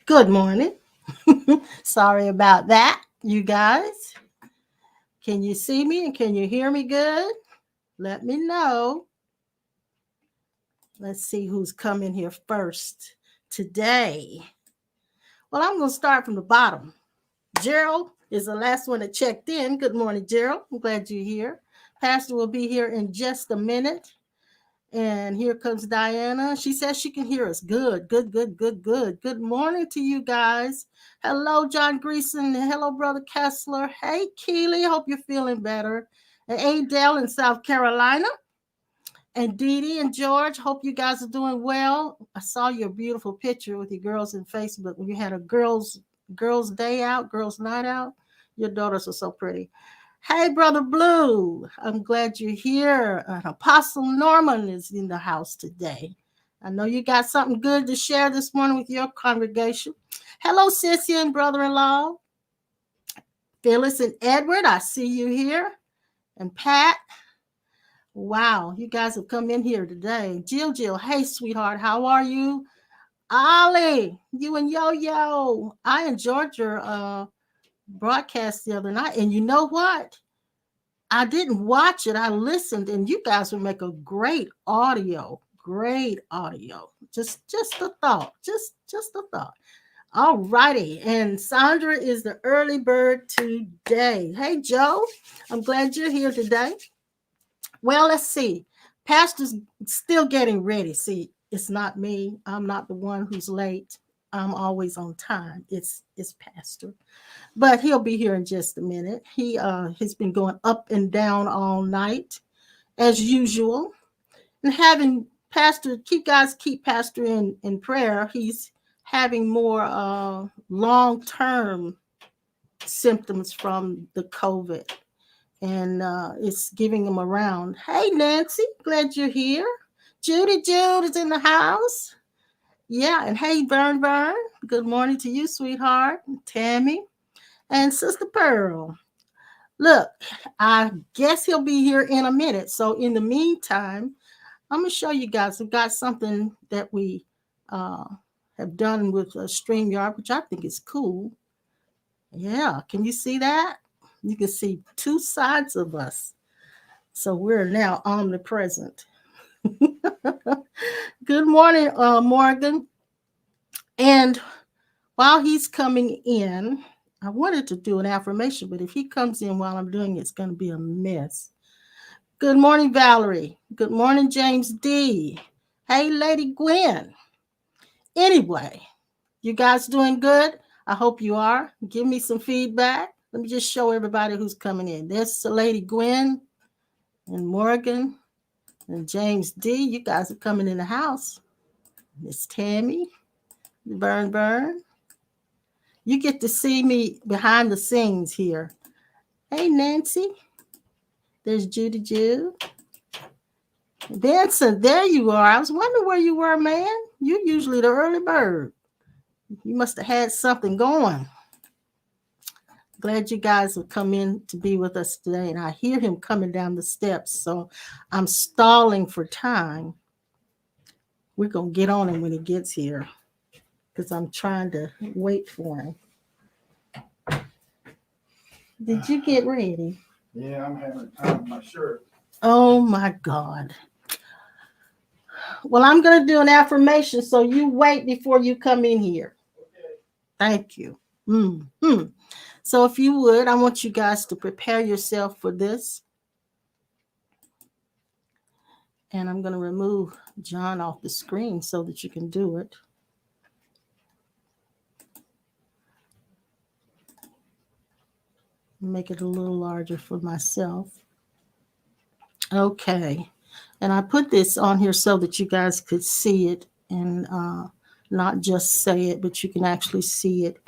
Good morning. Sorry about that, you guys. Can you see me and can you hear me good? Let me know. Let's see who's coming here first today. Well, I'm going to start from the bottom. Gerald is the last one that checked in. Good morning, Gerald. I'm glad you're here. Pastor will be here in just a minute. And here comes Diana. She says she can hear us. Good, good, good, good, good. Good morning to you guys. Hello, John Greason. Hello, Brother Kessler. Hey, Keely. Hope you're feeling better. And Adele in South Carolina. And Dee Dee and George, hope you guys are doing well. I saw your beautiful picture with your girls in Facebook when you had a girls day out, girls night out. Your daughters are so pretty. Hey, Brother Blue, I'm glad you're here. Apostle Norman is in the house today. I know you got something good to share this morning with your congregation. Hello, Sissy and brother-in-law. Phyllis and Edward, I see you here. And Pat, wow, you guys have come in here today. Jill, hey, sweetheart, how are you? Ollie, you and Yo. I enjoyed your broadcast the other night. And you know what? I didn't watch it. I listened, and you guys would make a great audio. Great audio. Just a thought. Just a thought. All righty. And Sandra is the early bird today. Hey, Joe, I'm glad you're here today. Well, let's see. Pastor's still getting ready. See, it's not me. I'm not the one who's late. I'm always on time. It's Pastor. But he'll be here in just a minute. He has been going up and down all night as usual. And having Pastor, keep Pastor in prayer. He's having more long-term symptoms from the COVID, and it's giving them around. Hey, Nancy, glad you're here. Judy Jude is in the house. Yeah, and hey, Vern, good morning to you, sweetheart. Tammy and Sister Pearl. Look, I guess he'll be here in a minute. So in the meantime, I'm going to show you guys. We've got something that we uh, have done with StreamYard, which I think is cool. Yeah, can you see that? You can see two sides of us. So we're now omnipresent. Good morning, Morgan. And while he's coming in, I wanted to do an affirmation, but if he comes in while I'm doing it, it's going to be a mess. Good morning, Valerie. Good morning, James D. Hey, Lady Gwen. Anyway, you guys doing good? I hope you are. Give me some feedback. Let me just show everybody who's coming in. There's Lady Gwen and Morgan and James D. You guys are coming in the house. Miss Tammy, Burn. You get to see me behind the scenes here. Hey, Nancy. There's Judy Jude. Vincent, there you are. I was wondering where you were, man. You're usually the early bird. You must have had something going. Glad you guys have come in to be with us today. And I hear him coming down the steps, so I'm stalling for time. We're going to get on him when he gets here because I'm trying to wait for him. Did you get ready? Yeah, I'm having time with my shirt. Oh, my God. Well, I'm going to do an affirmation, so you wait before you come in here. Okay. Thank you. Mm-hmm. So if you would, I want you guys to prepare yourself for this. And I'm going to remove John off the screen so that you can do it. Make it a little larger for myself. Okay. And I put this on here so that you guys could see it and not just say it, but you can actually see it.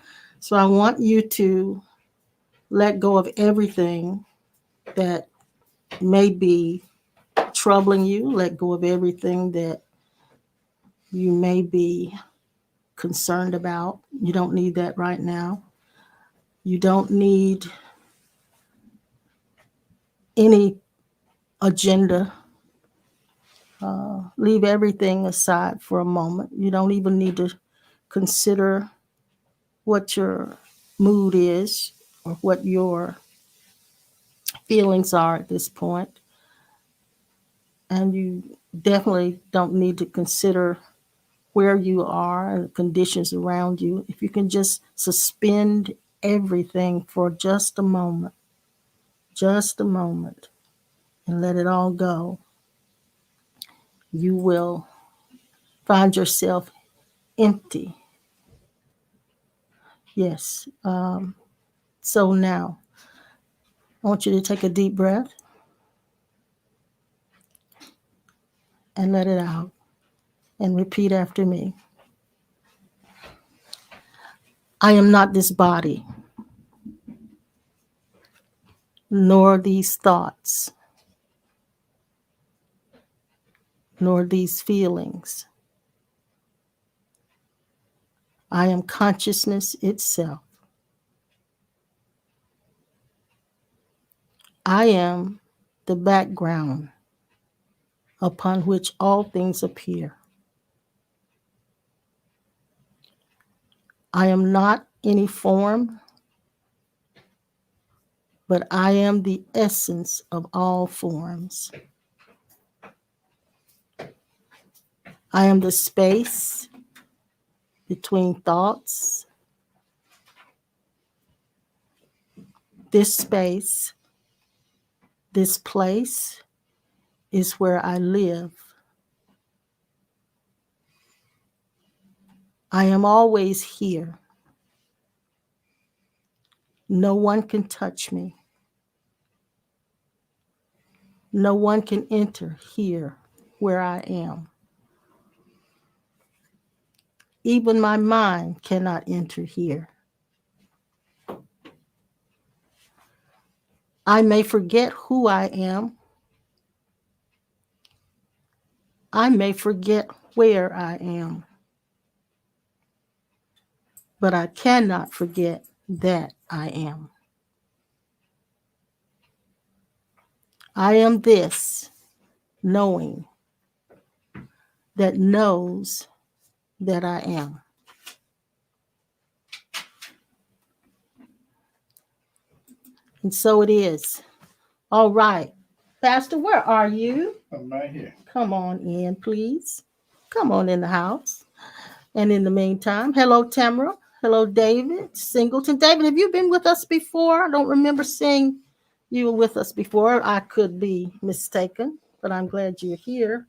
So I want you to let go of everything that may be troubling you. Let go of everything that you may be concerned about. You don't need that right now. You don't need any agenda. Leave everything aside for a moment. You don't even need to consider what your mood is or what your feelings are at this point. And you definitely don't need to consider where you are and the conditions around you. If you can just suspend everything for just a moment, and let it all go. you will find yourself empty. Yes. So now, I want you to take a deep breath and let it out and repeat after me. I am not this body, nor these thoughts, nor these feelings. I am consciousness itself. I am the background upon which all things appear. I am not any form, but I am the essence of all forms. I am the space between thoughts. This space, this place is where I live. I am always here. No one can touch me. No one can enter here where I am. Even my mind cannot enter here. I may forget who I am. I may forget where I am. But I cannot forget that I am. I am this knowing that knows that I am. And so it is. All right. Pastor, where are you? I'm right here. Come on in, please. Come on in the house. And in the meantime, hello, Tamara. Hello, David Singleton. David, have you been with us before? I don't remember seeing you were with us before. I could be mistaken, but I'm glad you're here.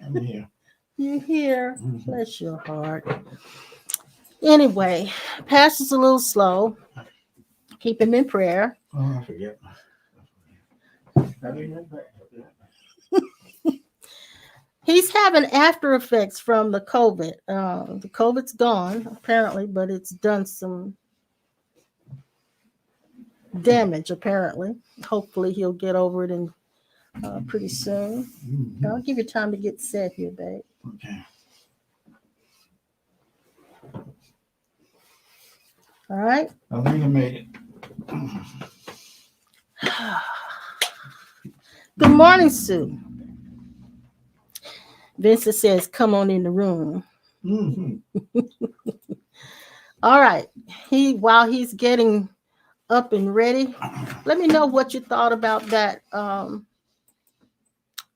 I'm here. You're here. Mhm. Bless your heart. Anyway, Pastor's a little slow. Keep him in prayer. Oh, I forget. I didn't get that. He's having after effects from the COVID. The COVID's gone, apparently, but it's done some damage, apparently. Hopefully, he'll get over it in pretty soon. Mhm. I'll give you time to get set here, babe. Okay. All right. I think I made it. Good morning, Sue. Vincent says, come on in the room. Mm-hmm. All right. While he's getting up and ready, let me know what you thought about that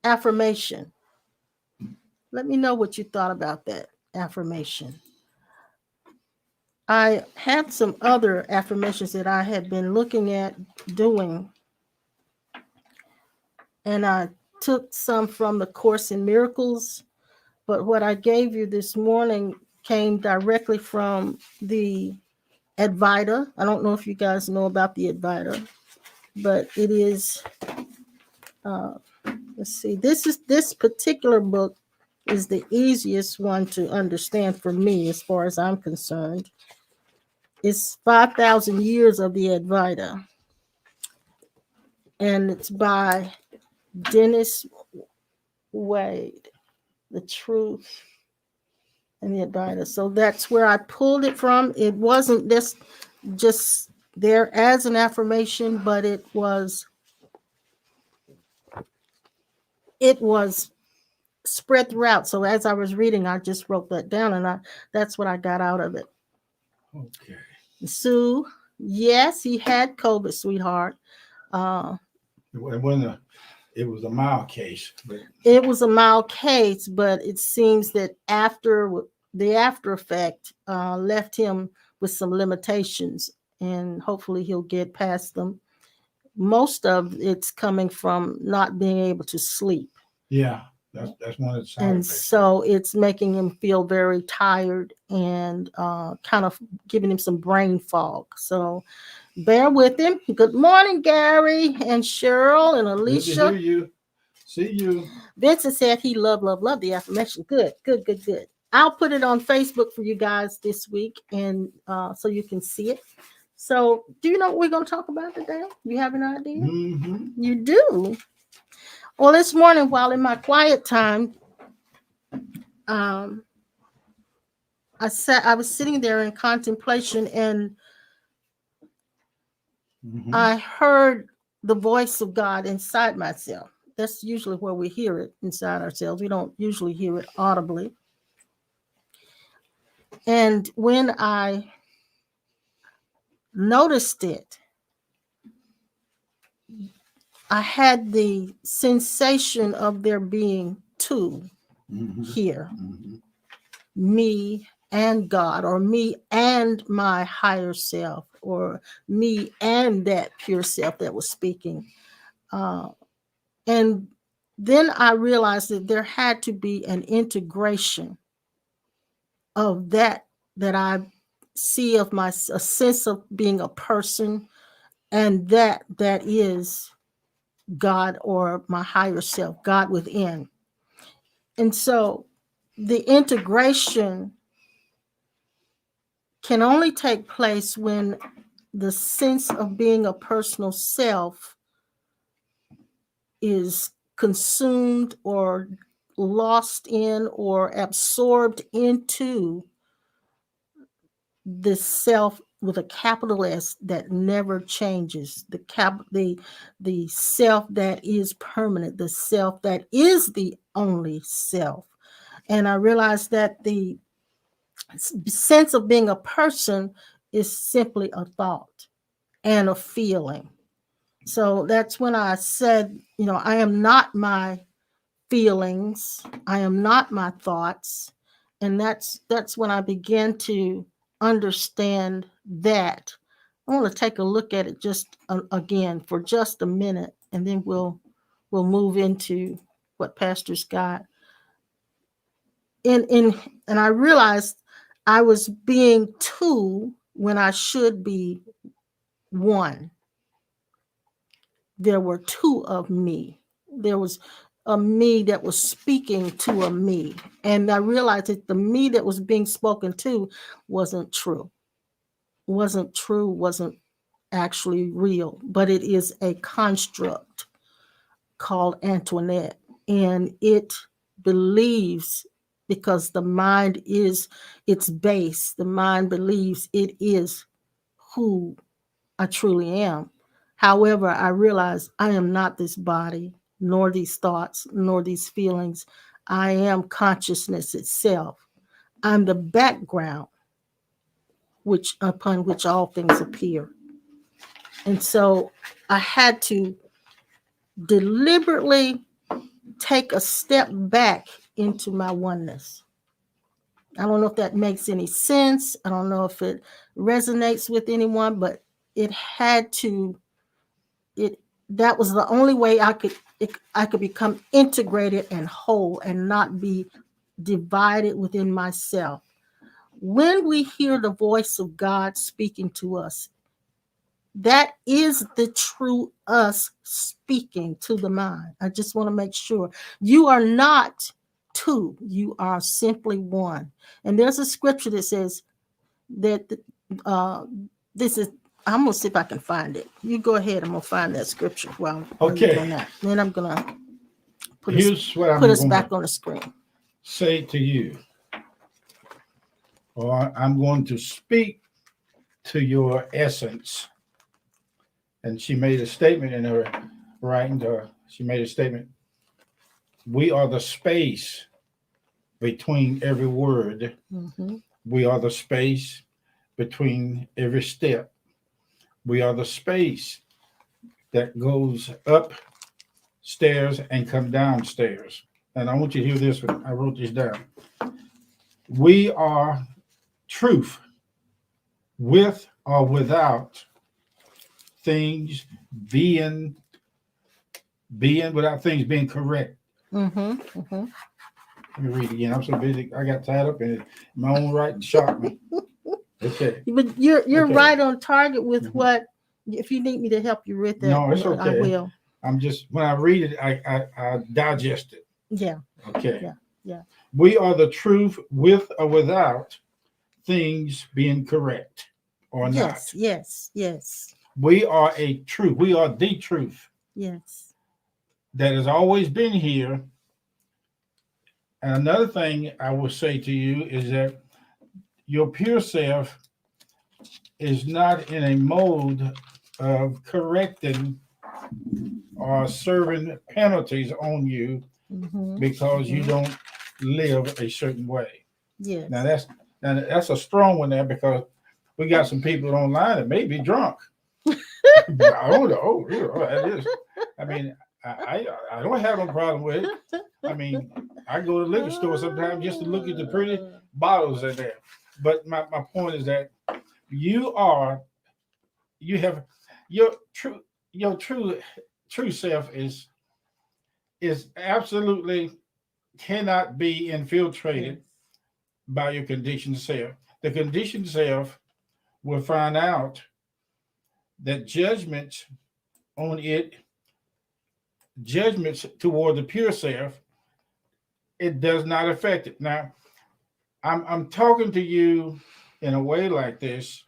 affirmation. Let me know what you thought about that affirmation. I had some other affirmations that I had been looking at doing, and I took some from the Course in Miracles, but what I gave you this morning came directly from the Advaita. I don't know if you guys know about the Advaita, but it is, let's see, this particular book is the easiest one to understand for me as far as I'm concerned. It's 5,000 Years of the Advaita, and it's by Dennis Wade, The Truth and the Advaita. So that's where I pulled it from. It wasn't just there as an affirmation, but it was spread throughout. So as I was reading, I just wrote that down, and that's what I got out of it. Okay. Sue, yes, he had COVID, sweetheart. It was a mild case, but It was a mild case, but it seems that after the after effect left him with some limitations, and hopefully he'll get past them. most of it's coming from not being able to sleep. Yeah, that's one of the side And effects. so it's making him feel very tired and kind of giving him some brain fog. So bear with him. Good morning, Gary and Cheryl and Good to hear Alicia. you. See you. Vincent said he loved the affirmation. Good, good, good, good. I'll put it on Facebook for you guys this week, and so you can see it. So, do you know what we're going to talk about today? You have an idea? Mm-hmm. You do. Well, this morning, while in my quiet time, um, I was sitting there in contemplation, and Mm-hmm. I heard the voice of God inside myself. That's usually where we hear it inside ourselves. We don't usually hear it audibly. And when I noticed it, I had the sensation of there being two Mm-hmm. here, Mm-hmm. me and God, or me and my higher self, or me and that pure self that was speaking. Uh, and then I realized that there had to be an integration of that I see of my a sense of being a person, and that is God, or my higher self, God within. And so the integration can only take place when the sense of being a personal self is consumed or lost in or absorbed into the self with a capital S that never changes, the self that is permanent, the self that is the only self. And I realized that the sense of being a person is simply a thought and a feeling. So that's when I said, I am not my feelings, I am not my thoughts. And that's when I began to understand that. I want to take a look at it just again for just a minute, and then we'll move into what Pastor's got. And I realized I was being two when I should be one. There were two of me. There was a me that was speaking to a me. And I realized that the me that was being spoken to wasn't true. Wasn't true, wasn't actually real, but it is a construct called Antoinette. And it believes, because the mind is its base, the mind believes it is who I truly am. However, I realize I am not this body, nor these thoughts, nor these feelings. I am consciousness itself. I'm the background which upon which all things appear. And so I had to deliberately take a step back into my oneness. I don't know if that makes any sense. I don't know if it resonates with anyone, but it had to it that was the only way I could become integrated and whole and not be divided within myself. When we hear the voice of God speaking to us, that is the true us speaking to the mind. I just want to make sure you are not two, you are simply one. And there's a scripture that says that uh, this is, I'm gonna see if I can find it. You go ahead. I'm gonna find that scripture while you're doing Okay. that. Then I'm gonna Here's what put I'm us going back to on the screen. say to you, or I'm going to speak to your essence. And she made a statement in her writing, or she made a statement. We are the space between every word. Mm-hmm. We are the space between every step. We are the space that goes upstairs and come downstairs. And I want you to hear this one. I wrote this down. We are truth, with or without things being without things being correct. Mm-hmm. Let me read it again. I'm so busy. I got tied up in it. My own writing shocked me. Okay. But you're Okay. right on target with Mhm. what. If you need me to help you with that, No, it's I okay. will. I'm just when I read it, I digest it. Yeah, Okay. yeah, yeah. We are the truth with or without things being correct or Yes, not. yes, yes, We are a truth. We are the truth yes, that has always been here. And another thing I will say to you is that your pure self is not in a mode of correcting or serving penalties on you mm-hmm, because you mm-hmm. don't live a certain way. Now Yes. that's a strong one there because we got some people online that may be drunk. I don't know. Oh, you know, that is. I mean, I don't have no problem with it. I mean, I go to the liquor store sometimes just to look at the pretty bottles in there. But my point is that you are you have your true self is absolutely cannot be Yes. infiltrated by your conditioned self. The conditioned self will find out that on it, judgments toward the pure self, it does not affect it. Now, I'm talking to you in a way like this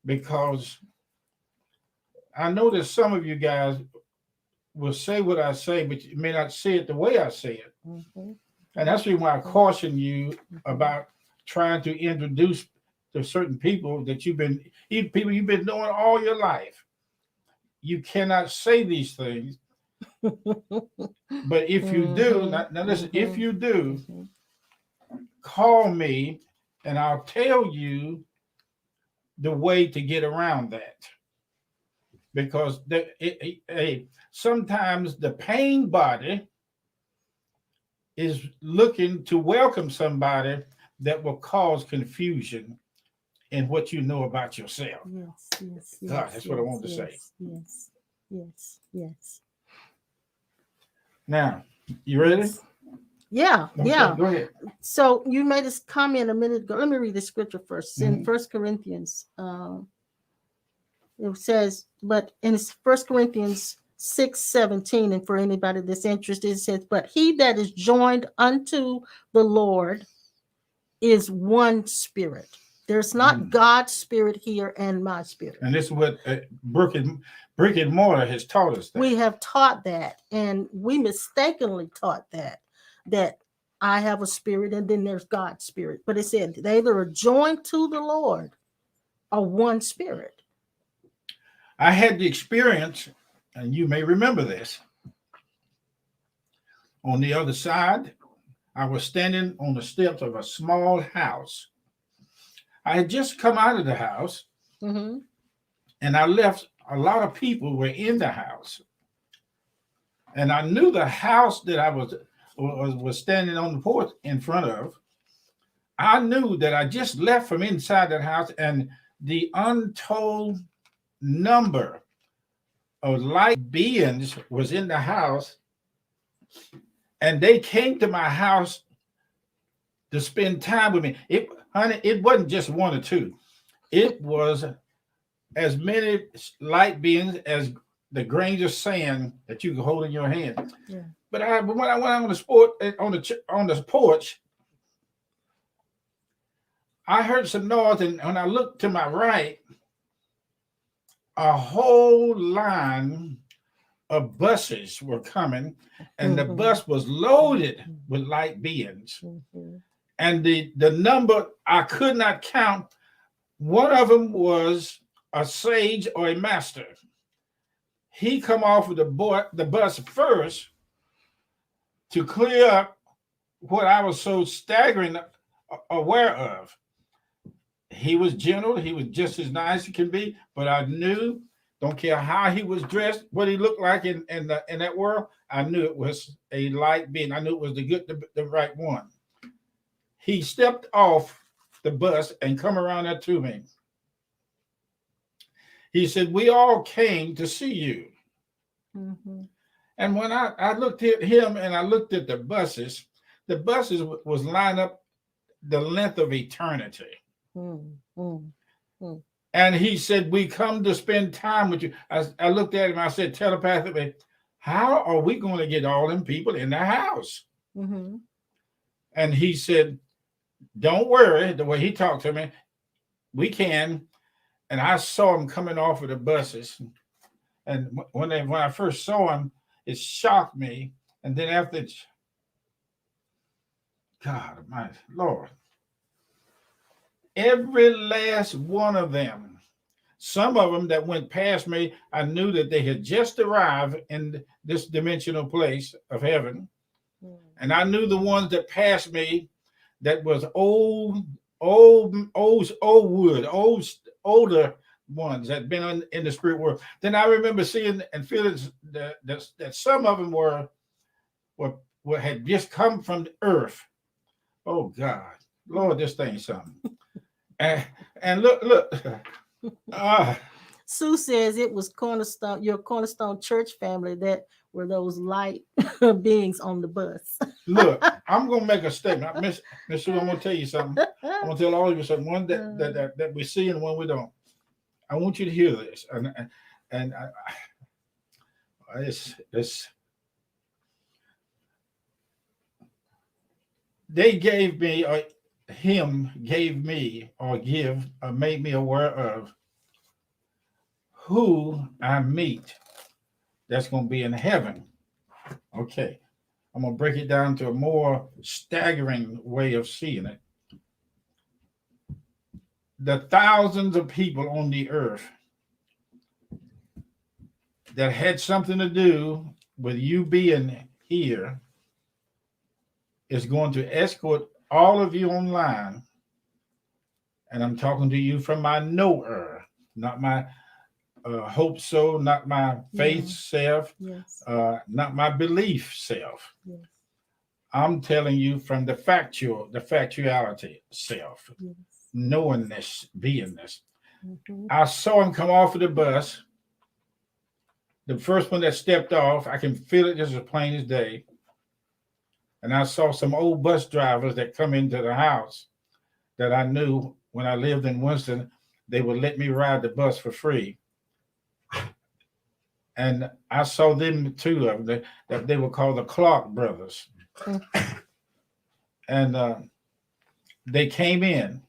because I know that some of you guys will say what I say, but you may not say it the way I say it. Mm-hmm. And that's the reason why I caution you about trying to introduce to certain people that people you've been knowing all your life. You cannot say these things, but if you do, Mm-hmm. now listen, if Mm-hmm. you do, Mm-hmm. call me and I'll tell you the way to get around that. Because sometimes the pain body is looking to welcome somebody that will cause confusion in what you know about yourself. Yes, yes, God, yes, that's what I yes, wanted to say. yes, yes, yes, yes, Now, you ready? yes. Yeah, Okay, yeah. go ahead. So you made this comment a minute ago. Let me read the scripture first. In Mhm. First Corinthians, it says, but in First Corinthians 6:17, and for anybody that's interested, it says, but he that is joined unto the Lord is one spirit. There's not Mm. God's spirit here and my spirit. And this is what brick and mortar has taught us that. We have taught that, and we mistakenly taught that I have a spirit and then there's God's spirit. But it said they either are joined to the Lord or one spirit. I had the experience, and you may remember this. On the other side, I was standing on the steps of a small house. I had just come out of the house Mm-hmm. and I left. A lot of people were in the house. And I knew the house that I was standing on the porch in front of. I knew that I just left from inside that house, and the untold number of light beings was in the house, and they came to my house to spend time with me. Honey, it wasn't just one or two. It was as many light beings as the grains of sand that you can hold in your hand. Yeah. But when I went on the sport on the porch, I heard some noise, and when I looked to my right, a whole line of buses were coming, and the Mm-hmm. bus was loaded with light beings. Mm-hmm. And the number I could not count. One of them was a sage or a master. He come off of the bus first to clear up what I was so staggering aware of. He was gentle. He was just as nice as he can be. But I knew, don't care how he was dressed, what he looked like in that world, I knew it was a light being. I knew it was the right one. He stepped off the bus and come around there to me. He said, we all came to see you. Mm-hmm. And when I looked at him and I looked at the buses was lined up the length of eternity. Mm-hmm. And he said, we come to spend time with you. I looked at him, I said telepathically, how are we going to get all them people in the house? Mm-hmm. And he said, don't worry, the way he talked to me, we can. And I saw him coming off of the buses. And when I first saw him, it shocked me. And then after, God, my Lord, every last one of them, some of them that went past me, I knew that they had just arrived in this dimensional place of heaven. And I knew the ones that passed me that was old wood, older ones that had been in the spirit world. Then I remember seeing and feeling that some of them were, had just come from the earth. Oh God, Lord, this thing's something. And look, ah, Sue says it was Cornerstone, your Cornerstone Church family that were those light beings on the bus. look. I'm gonna make a statement, Miss Sue. I'm gonna tell you something. I'm gonna tell all of you something. One that we see and one we don't. I want you to hear this, and it's they gave me or him gave me or give or made me aware of who I meet that's going to be in heaven. Okay, I'm going to break it down to a more staggering way of seeing it. The thousands of people on the earth that had something to do with you being here is going to escort all of you online. And I'm talking to you from my knower, not my hope so, not my faith self, Yes. not my belief self. Yes. I'm telling you from the factuality self, Yes. knowingness, beingness. Mm-hmm. I saw him come off of the bus. The first one that stepped off, I can feel it just as plain as day. And I saw some old bus drivers that come into the house that I knew when I lived in Winston, they would let me ride the bus for free. And I saw them, two of them, that they were called the Clark brothers. And they came in,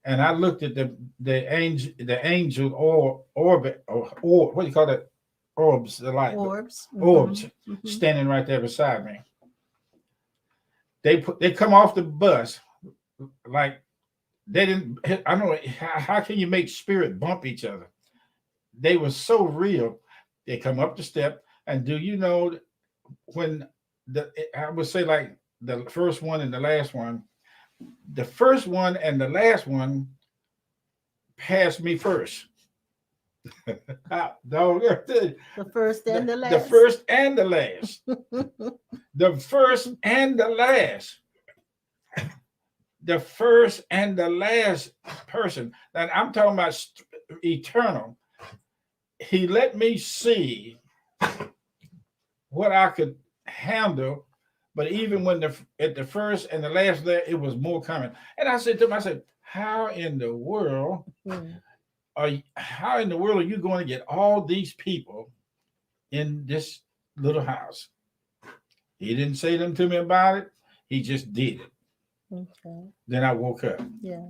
and I looked at the angel or orbit or what do you call that? Orbs, the light Orbs. orbs Mm-hmm. standing right there beside me. They come off the bus like they didn't. I don't know how can you make spirit bump each other? They were so real. They come up the step, and do you know when I would say like the first one and the last one, the first one and the last one passed me first. The The first and the last. first and the last. The first and the last. The first and the last person. And I'm talking about eternal. He let me see what I could handle. But even when at the first and the last there, it was more coming. And I said to him, I said, how in the world how in the world are you going to get all these people in this little house? He didn't say them to me about it. He just did it. Okay. Then I woke up. Yeah.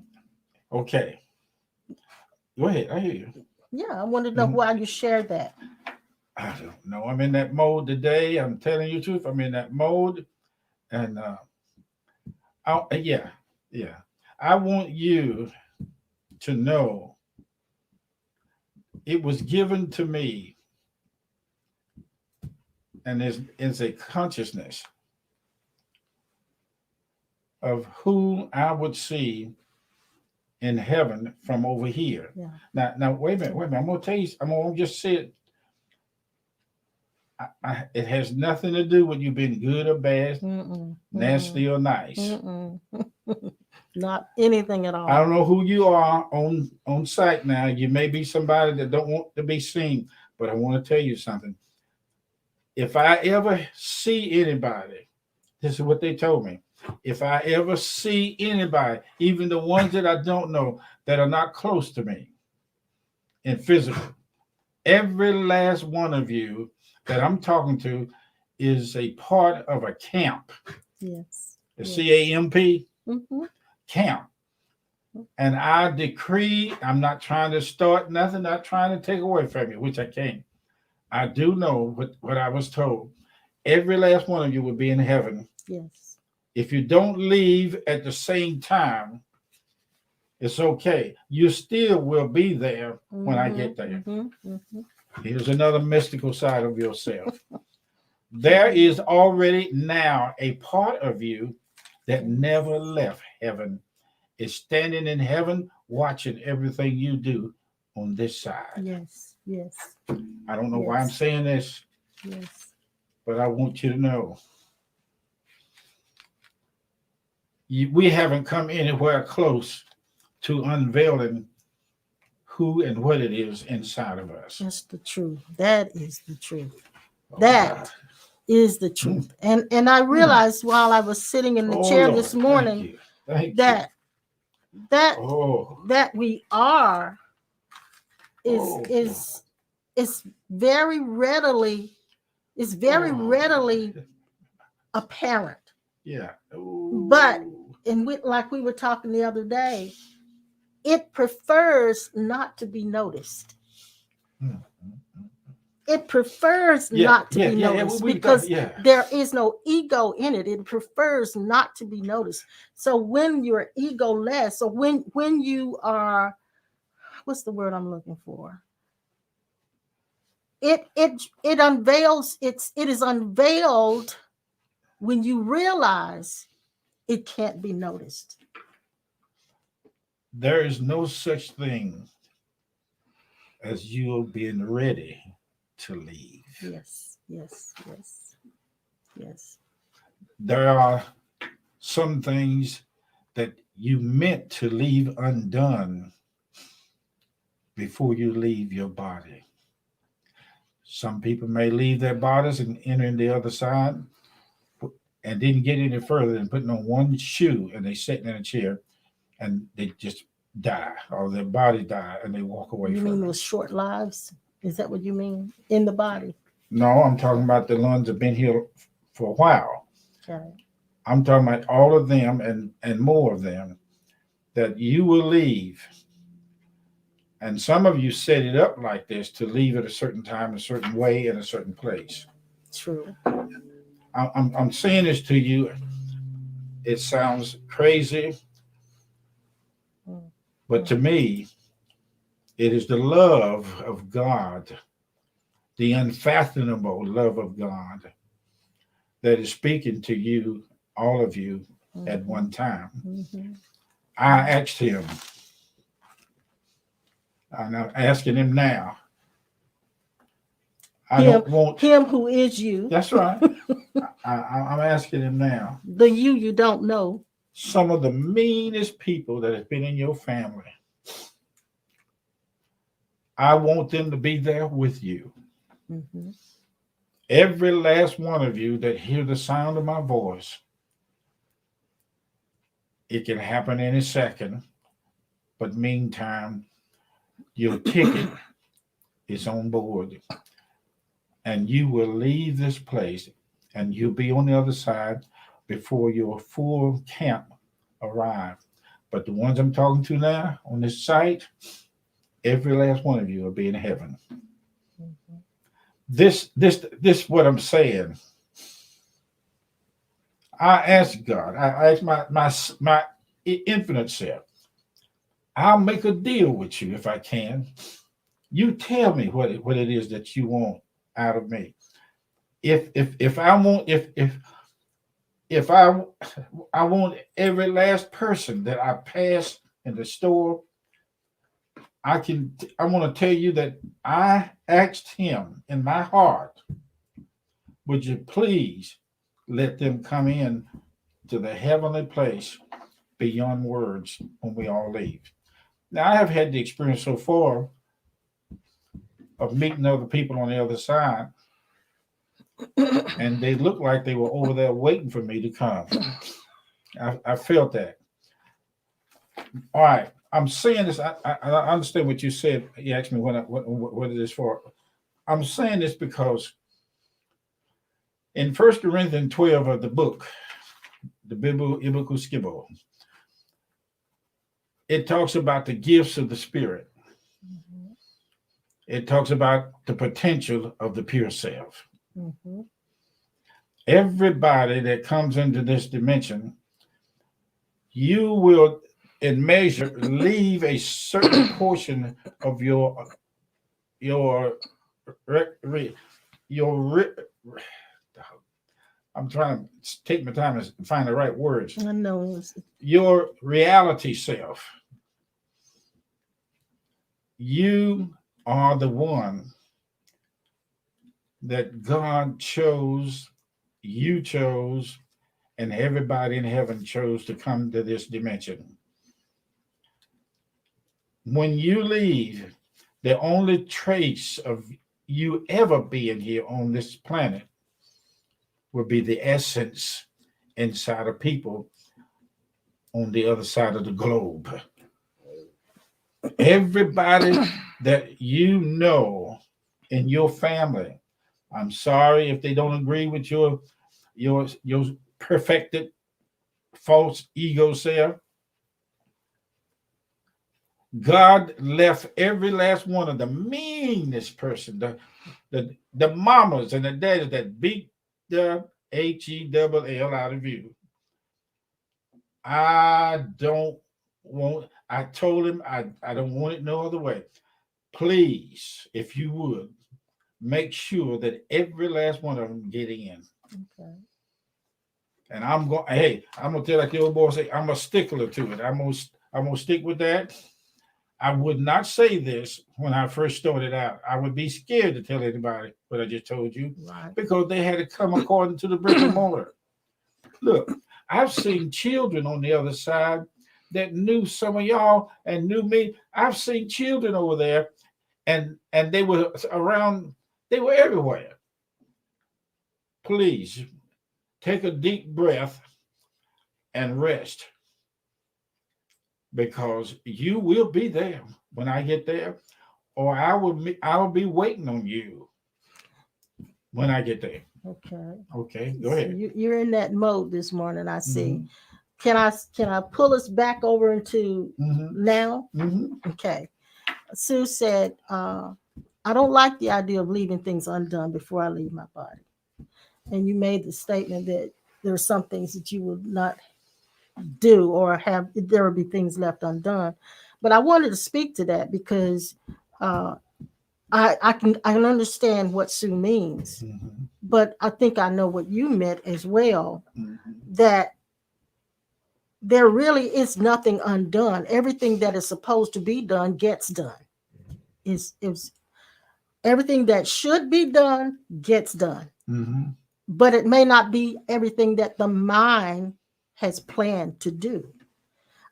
Okay. Go ahead. I hear you. Yeah. I wanted to know why you shared that. I don't know. I'm in that mode today. I'm telling you the truth. I'm in that mode. And yeah. I want you to know it was given to me, and it's a consciousness of who I would see in heaven from over here. Yeah. Now, wait a minute. I'm gonna tell you. I'm gonna just say it. It has nothing to do with you being good or bad, nasty or nice. No. Not anything at I all. don't know who you are on site now. You may be somebody that don't want to be seen, but I want to tell you something. If I ever see anybody, this is what they told me. If I ever see anybody, even the ones that I don't know that are not close to me in physical, every last one of you that I'm talking to is a part of a camp, Yes. the Yes. CAMP Mm-hmm. camp. And I decree, I'm not trying to start nothing, not trying to take away from you, which I can't. I do know what I was told. Every last one of you will be in heaven. Yes. If you don't leave at the same time, it's okay. You still will be there when I Mm-hmm. get there. Mm-hmm. Mm-hmm. Here's another mystical side of yourself. There is already now a part of you that never left heaven, is standing in heaven watching everything you do on this side. Yes. Yes. I don't know why I'm Yes. saying this, Yes. but I want you to know we haven't come anywhere close to unveiling who and what it is inside of us. That's the truth. That is the truth. Oh God. That is the Mm, truth. And I mm. realized while I was sitting in the Oh chair this Lord, thank morning you. Thank you. that that Oh, that we are is oh boy. is is very readily is very Oh, readily apparent. yeah. But Oh. and like we were talking the other day, it prefers not to be noticed. Mm, mm, mm. It prefers Yeah, not to yeah, be yeah, yeah. noticed We thought, because yeah. there is no ego in it. It prefers not to be noticed. So when you're egoless, or when you are, what's the word I'm looking for? It unveils. It is unveiled when you realize it can't be noticed. There is no such thing as you being ready to leave. Yes, yes, yes, yes. There are some things that you meant to leave undone before you leave your body. Some people may leave their bodies and enter in the other side and didn't get any further than putting on one shoe and they sitting in a chair and they just die or their body die and they walk away You mean from it. those short lives? Is that what you mean in the body? No, I'm talking about the ones that have been here for a while. Okay. I'm talking about all of them and more of them that you will leave. And some of you set it up like this to leave at a certain time, a certain way, in a certain place. True. I'm saying this to you. It sounds crazy, Mm, but mm. to me, it is the love of God, the unfathomable love of God that is speaking to you, all of you, at Mhm, one time. mhm. I asked him, and I'm asking him now. I Him, don't want, him who is you, that's right. I'm asking him now. the you don't know. Some of the meanest people that have been in your family, I want them to be there with you. Mhm. Every last one of you that hear the sound of my voice, it can happen any second. But meantime, your ticket is on board and you will leave this place and you'll be on the other side before your full camp arrive. But the ones I'm talking to now on this site, every last one of you will be in heaven. Mhm. This what I'm saying. I ask God, I ask my infinite self, I'll make a deal with you if I can. You tell me what it is that you want out of me. If I want if I want every last person that I pass in the store, I want to tell you that I asked him in my heart, would you please let them come in to the heavenly place beyond words when we all leave. Now, I have had the experience so far of meeting other people on the other side, and they looked like they were over there waiting for me to come. I felt that. All right, I'm saying this. I understand what you said. You asked me what it is for. I'm saying this because in 1 Corinthians 12 of the book, the Biblical Skibble, it talks about the gifts of the Spirit. Mhm. It talks about the potential of the pure self. Mhm. Everybody that comes into this dimension, you will, in measure, leave a certain portion of your your. I'm trying to take my time and find the right words. I know. Your reality self. You are the one that God chose, you chose, and everybody in heaven chose to come to this dimension. When you leave, the only trace of you ever being here on this planet will be the essence inside of people on the other side of the globe. Everybody that you know in your family, I'm sorry if they don't agree with your perfected false ego self. God left every last one of the meanest person, the mamas and the daddies that beat the HELL out of you. I don't I told him I don't want it no other way. Please, if you would, make sure that every last one of them get in. Okay. And I'm gonna tell like the old boy say, I'm a stickler to it. I'm gonna stick with that. I would not say this when I first started out. I would be scared to tell anybody what I just told you Right. because they had to come according to the brick and mortar. Look, I've seen children on the other side that knew some of y'all and knew me. I've seen children over there and they were around, they were everywhere. Please take a deep breath and rest because you will be there when I get there, or I will be waiting on you when I get there. Okay. Okay, go So ahead. you're in that mode this morning. I see. Mm-hmm. Can I pull us back over into Mm-hmm. now? Mm-hmm. Okay. Sue said, I don't like the idea of leaving things undone before I leave my body. And you made the statement that there are some things that you would not do or have, there will be things left undone. But I wanted to speak to that because uh, I can understand what Sue means, Mm-hmm. but I think I know what you meant as well. Mm-hmm. That there really is nothing undone. Everything that is supposed to be done gets done. Is everything that should be done gets done, Mm-hmm. but it may not be everything that the mind has planned to do.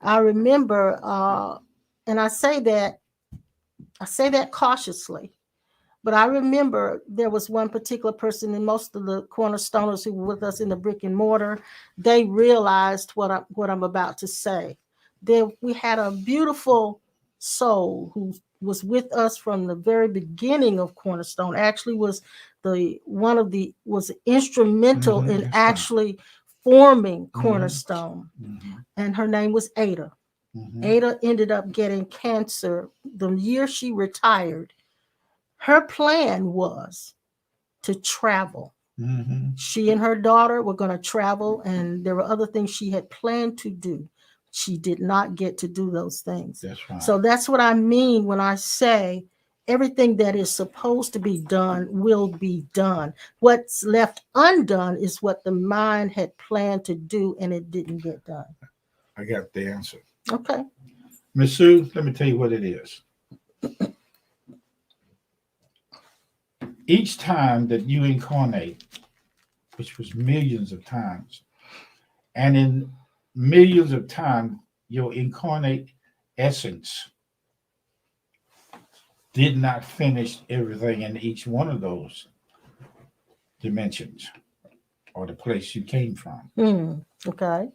I remember, and I say that cautiously, but I remember there was one particular person, and most of the cornerstoners who were with us in the brick and mortar, they realized what I'm about to say. There, we had a beautiful soul who was with us from the very beginning of Cornerstone. Actually, was instrumental Mm-hmm. in That's fine. actually forming Mm-hmm. Cornerstone, Mm-hmm. and her name was Ada. Mm-hmm. Ada ended up getting cancer the year she retired. Her plan was to travel. Mm-hmm. She and her daughter were going to travel, and there were other things she had planned to do. She did not get to do those things. That's fine. So that's what I mean when I say everything that is supposed to be done will be done. What's left undone is what the mind had planned to do, and it didn't get done. I got the answer. Okay. Miss Sue, let me tell you what it is. Each time that you incarnate, which was millions of times, and in millions of times, your incarnate essence did not finish everything in each one of those dimensions or the place you came from. Okay.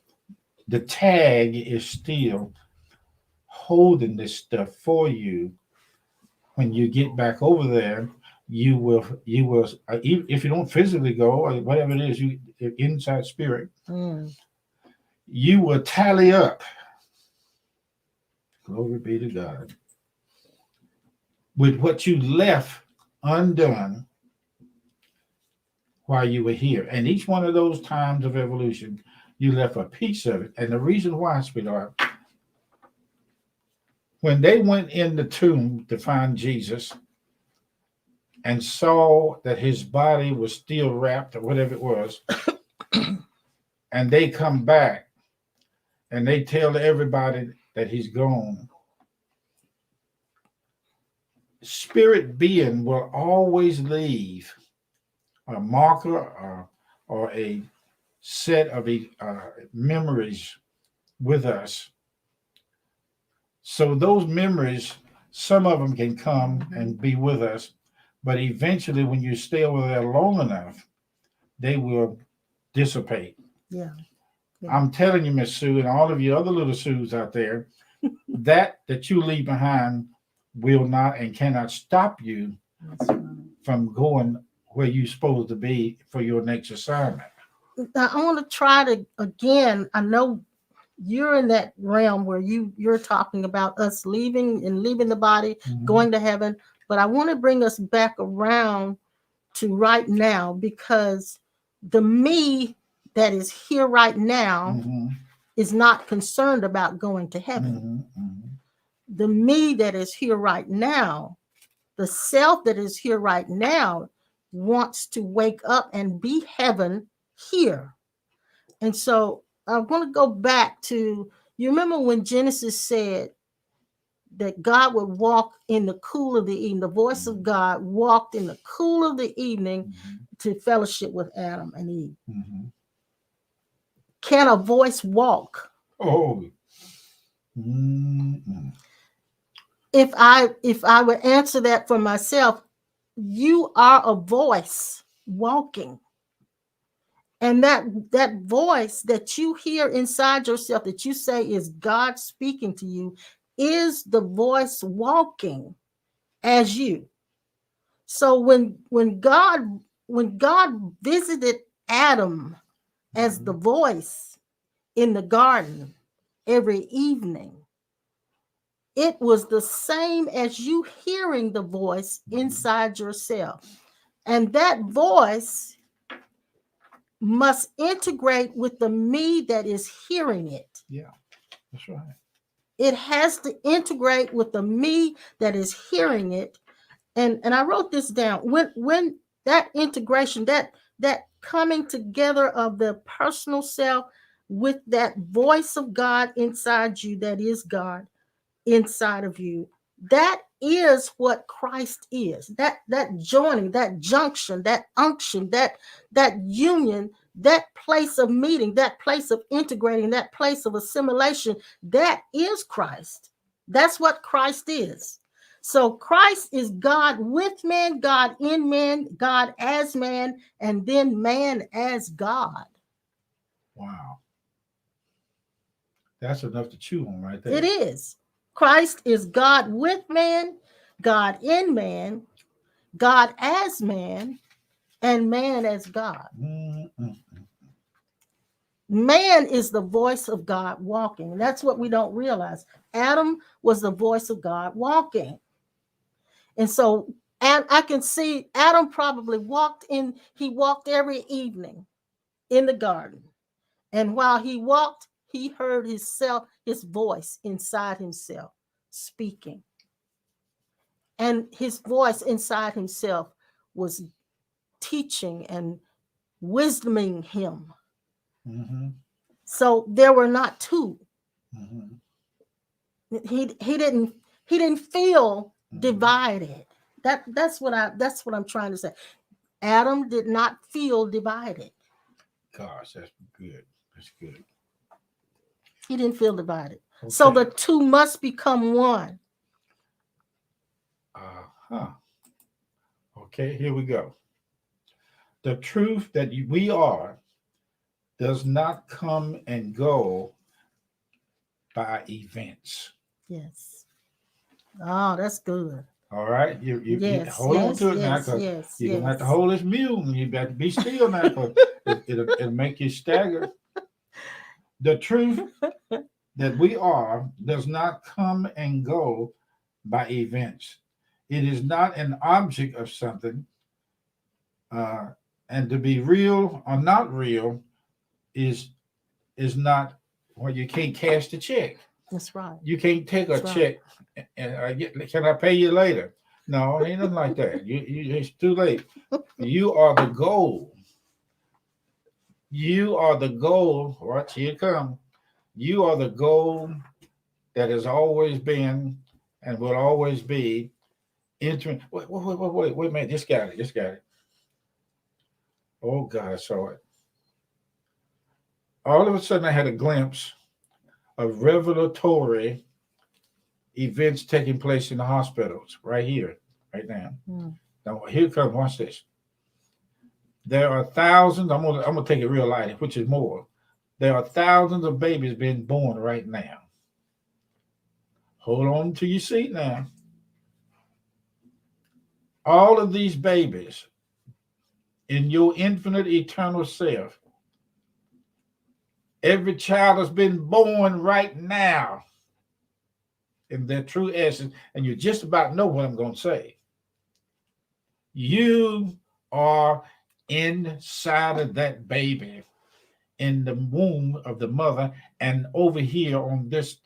The tag is still holding this stuff for you. When you get back over there, you will if you don't physically go or whatever it is, you inside spirit, Mm. you will tally up, glory be to God, with what you left undone while you were here. And each one of those times of evolution, you left a piece of it. And the reason why, sweetheart, when they went in the tomb to find Jesus and saw that his body was still wrapped or whatever it was, and they come back and they tell everybody that he's gone, spirit being will always leave a marker or a set of memories with us. So those memories, some of them can come and be with us, but eventually, when you stay over there long enough, they will dissipate. Yeah. Yeah. I'm telling you, Miss Sue, and all of you other little Sues out there, that you leave behind will not and cannot stop you That's right. from going where you're supposed to be for your next assignment. Now, I want to try to again. I know you're in that realm where you're talking about us leaving the body, Mhm. going to heaven. But I want to bring us back around to right now, because the me that is here right now Mhm. is not concerned about going to heaven. Mhm. Mhm. The me that is here right now, the self that is here right now, wants to wake up and be heaven here. And so I want to go back to, you remember when Genesis said that God would walk in the cool of the evening, the voice of God walked in the cool of the evening Mhm. to fellowship with Adam and Eve. Mhm. Can a voice walk? Oh. Mhm. If I would answer that for myself, you are a voice walking. And that voice that you hear inside yourself that you say is God speaking to you is the voice walking as you. So when God visited Adam as the Mhm. voice in the garden every evening, it was the same as you hearing the voice Mhm. inside yourself. And that voice must integrate with the me that is hearing it. Yeah, that's right. It has to integrate with the me that is hearing it. And I wrote this down. When that integration, that coming together of the personal self with that voice of God inside you, that is God inside of you, that is what Christ is. That joining, that junction, that unction, that union, that place of meeting, that place of integrating, that place of assimilation, that is Christ. That's what Christ is. So Christ is God with man, God in man, God as man, and then man as God. Wow. That's enough to chew on right It there. is. Christ is God with man, God in man, God as man, and man as God. Mhm. Man is the voice of God walking. And that's what we don't realize. Adam was the voice of God walking. And so, and I can see Adam probably he walked every evening in the garden. And while he walked, he heard his voice inside himself speaking. And his voice inside himself was teaching and wisdoming him. Mhm. So there were not two. Mhm. He didn't feel Mhm. divided. That's what I'm trying to say. Adam did not feel divided. Gosh, that's good. That's good. He didn't feel divided. Okay. So the two must become one. Uh-huh. Okay, here we go. The truth that we are does not come and go by events. Yes. Oh, that's good. All right, you Yes, hold on to it now, yes, because yes, you're gonna have to yes. hold this mule, and you better be still now, because it'll make you stagger. The truth that we are does not come and go by events. It is not an object of something, uh, and to be real or not real is not, well, you can't cash the check. That's right. You can't take a That's right. check and can I pay you later? No, it ain't nothing like that. It's too late. You are the goal. You are the goal. Watch, here it come. You are the goal that has always been and will always be entering. Wait a minute. Just got it. Just got it. Oh God, I saw it. All of a sudden, I had a glimpse of revelatory events taking place in the hospitals right here, right now. Mm. Now, here comes, watch this. There are thousands, I'm gonna take it real light, which is more. There are thousands of babies being born right now. Hold on to your seat now. All of these babies in your infinite eternal self, every child has been born right now in their true essence, and you just about know what I'm going to say. You are inside of that baby in the womb of the mother, and over here on this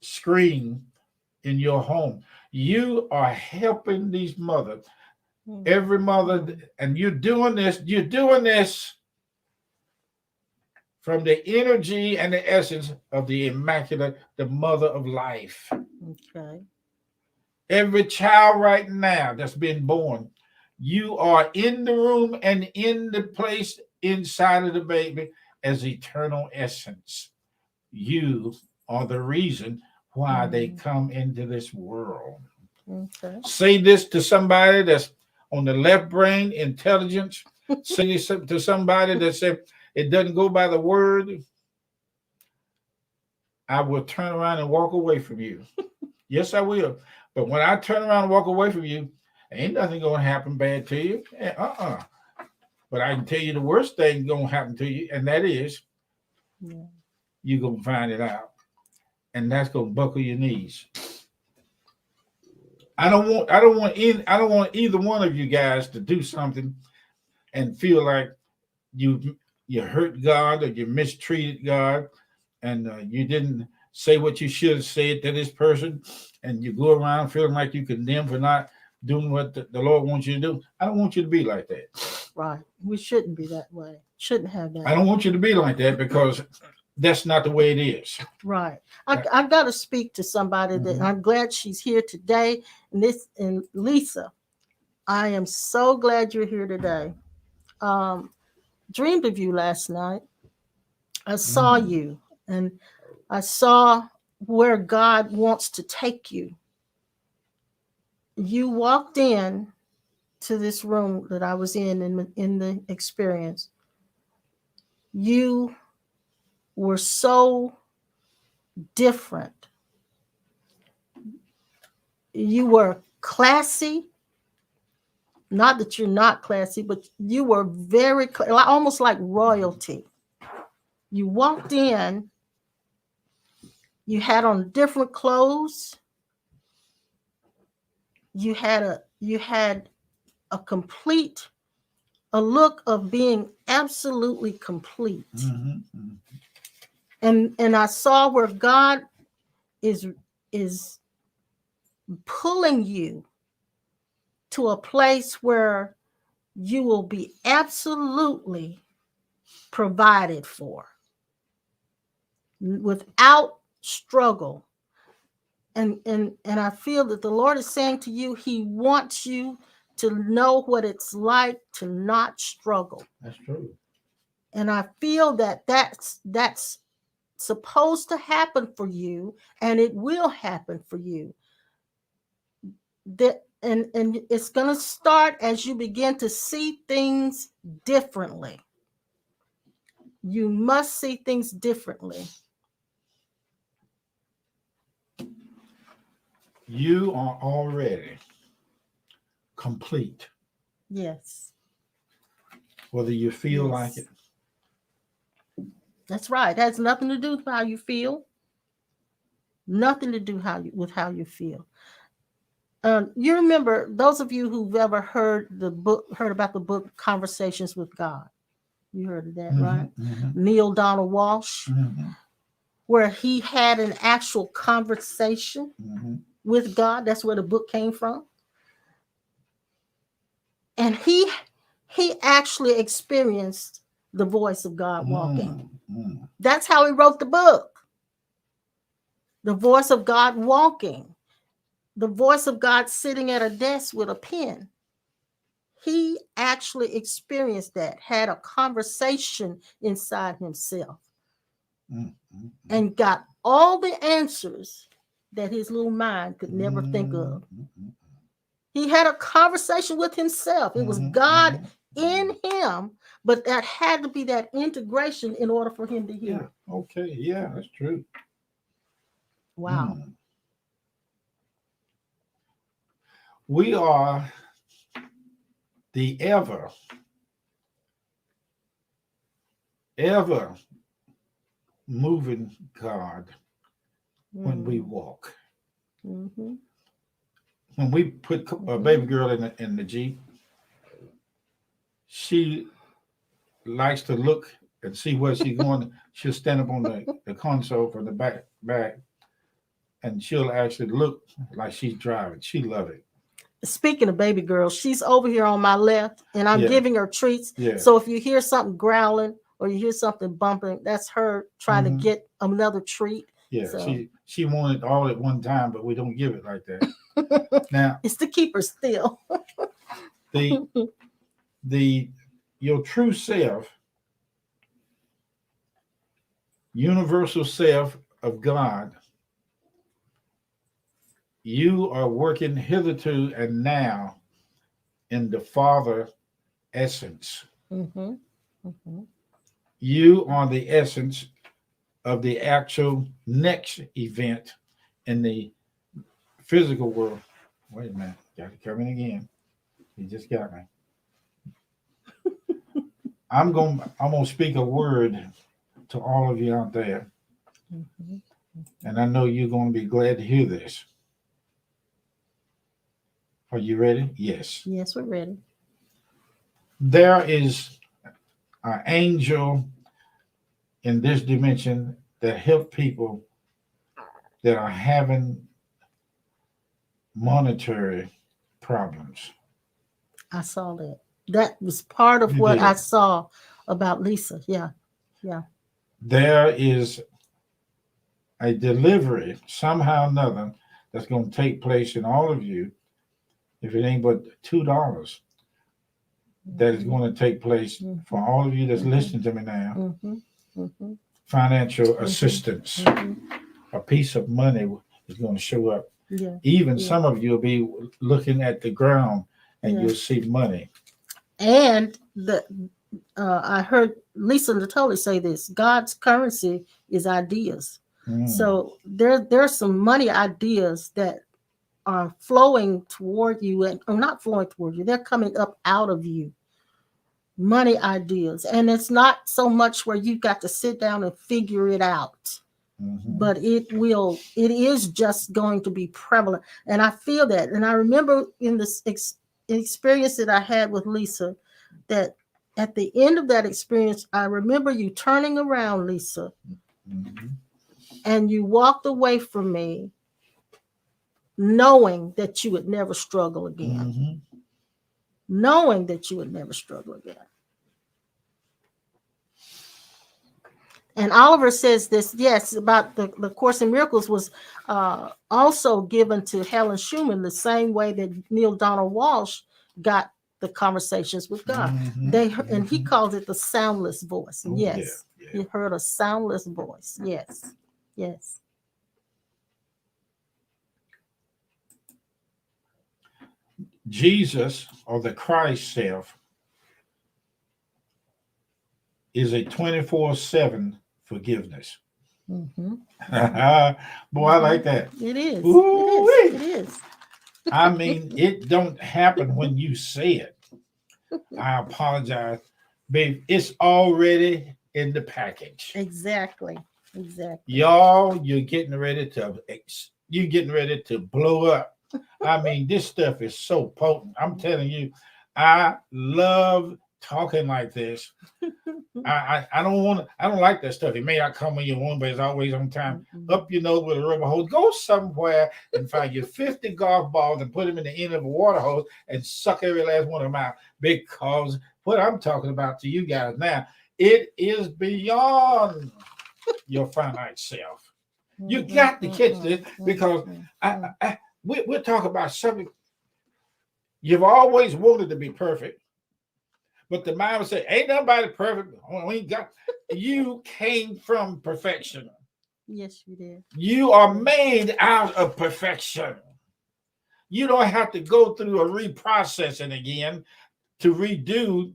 screen in your home, you are helping these mothers, every mother, and you're doing this from the energy and the essence of the immaculate, the mother of life. Okay. Every child right now that's been born, you are in the room and in the place inside of the baby as eternal essence. You are the reason why they come into this world. Okay. Say this to somebody that's on the left brain intelligence. Say this to somebody that said it doesn't go by the word. I will turn around and walk away from you. Yes, I will. But when I turn around and walk away from you, ain't nothing gonna happen bad to you. But I can tell you the worst thing gonna happen to you, and that is you're gonna find it out. And that's gonna buckle your knees. I don't want either one of you guys to do something and feel like you hurt God or you mistreated God, and you didn't say what you should have said to this person, and you go around feeling like you condemn for not doing what the Lord wants you to do. I don't want you to be like that. Right. We shouldn't be that way. Shouldn't have that. I don't want you to be like that, because that's not the way it is. Right. I've got to speak to somebody that I'm glad she's here today. And Lisa, I am so glad you're here today. Dreamed of you last night. I saw you, and I saw where God wants to take you. You walked in to this room that I was in the experience. You were so different. You were classy. Not that you're not classy, but you were very, almost like royalty. You walked in, you had on different clothes. You had a complete, a look of being absolutely complete. Mm-hmm. And I saw where God is pulling you to a place where you will be absolutely provided for without struggle. And I feel that the Lord is saying to you, He wants you to know what it's like to not struggle. That's true. And I feel that that's supposed to happen for you, and it will happen for you. That and it's going to start as you begin to see things differently. You must see things differently. You are already complete, Yes. whether you feel like Yes. it. That's right. It has nothing to do with how you feel. Nothing to do how you feel. You remember those of you who've ever heard about the book Conversations with God. You heard of that, Mm-hmm, right? mm-hmm, Neil Donald Walsh, mm-hmm, where he had an actual conversation mm-hmm. with God. That's where the book came from. And he actually experienced the voice of God walking. Mm-hmm. That's how he wrote the book. The voice of God walking. The voice of God sitting at a desk with a pen. He actually experienced that, had a conversation inside himself, Mm-hmm. and got all the answers that his little mind could never think of. Mm-hmm. He had a conversation with himself. It was Mm-hmm. God Mm-hmm. in him, but that had to be that integration in order for him to hear Yeah. it. Okay. Yeah, that's true. Wow. Mm. We are the ever moving God when we Mm-hmm. walk. Mm-hmm. When we put a baby girl in the Jeep, she likes to look and see where she's going. She'll stand up on the console from the back, and she'll actually look like she's driving. She love it. Speaking of baby girl, she's over here on my left, and I'm Yeah, giving her treats. yeah. So if you hear something growling or you hear something bumping, that's her trying to Hmm. get another treat. Yeah, So she wanted all at one time, but we don't give it like that. Now, it's to keep her still. the the your true self, universal self of God, you are working hitherto and now in the Father essence. Mm-hmm. Mm-hmm. You are the essence of the actual next event in the physical world. Wait a minute, got it coming again. You just got me. I'm gonna speak a word to all of you out there, Mm-hmm. and I know you're gonna be glad to hear this. Are you ready? Yes. Yes, we're ready. There is an angel in this dimension that help people that are having monetary problems. I saw that. That was part of You what I did. saw about Lisa. Yeah. Yeah. There is a delivery somehow or another that's going to take place in all of you. If it ain't but $2, that is Mm-hmm. going to take place for Mm-hmm. all of you that's Mm-hmm. listening to me now. Mm-hmm. Mm-hmm. Financial Mm-hmm. assistance, Mm-hmm. a piece of money is going to show up. Yeah. Even Yeah. some of you will be looking at the ground and Yeah. you'll see money. And I heard Lisa Natoli say this: God's currency is ideas. Mm. So there's some money ideas that are flowing toward you, and or not flowing toward you. They're coming up out of you. Money ideas, and it's not so much where you got to sit down and figure it out, Hmm. but it is just going to be prevalent. And I feel that, and I remember in this experience that I had with Lisa, that at the end of that experience, I remember you turning around, Lisa, Hmm. and you walked away from me knowing that you would never struggle again. Hmm. Knowing that you would never struggle again. And Oliver says this, yes, about the Course in Miracles was also given to Helen Schumann the same way that Neil Donald Walsh got the conversations with God. Hmm. They And he Hmm. calls it the soundless voice. And Oh yeah, yes, yeah. You heard a soundless voice. Yes. Yes. Jesus or the Christ self is a 24/7 forgiveness. Mm-hmm. Boy, I Mm-hmm. like that. It is. It is. Ooh-wee. It is. I mean, it don't happen when you say it. I apologize, babe. It's already in the package. Exactly. Exactly. Y'all, you're getting ready to blow up. I mean, this stuff is so potent. I'm telling you, I love talking like this. I don't want to. I don't like that stuff. It may not come when you want, but it's always on time. Mm-mm. Up your nose with a rubber hose. Go somewhere and find your 50 golf balls and put them in the end of a water hose and suck every last one of them out. Because what I'm talking about to you guys now, it is beyond your finite self. You Mm-mm, got to catch mm-mm, this because mm-mm, I, mm. we're talking about something you've always wanted to be perfect. But the Bible said, ain't nobody perfect. We ain't got, you came from perfection. Yes, you did. You are made out of perfection. You don't have to go through a reprocessing again to redo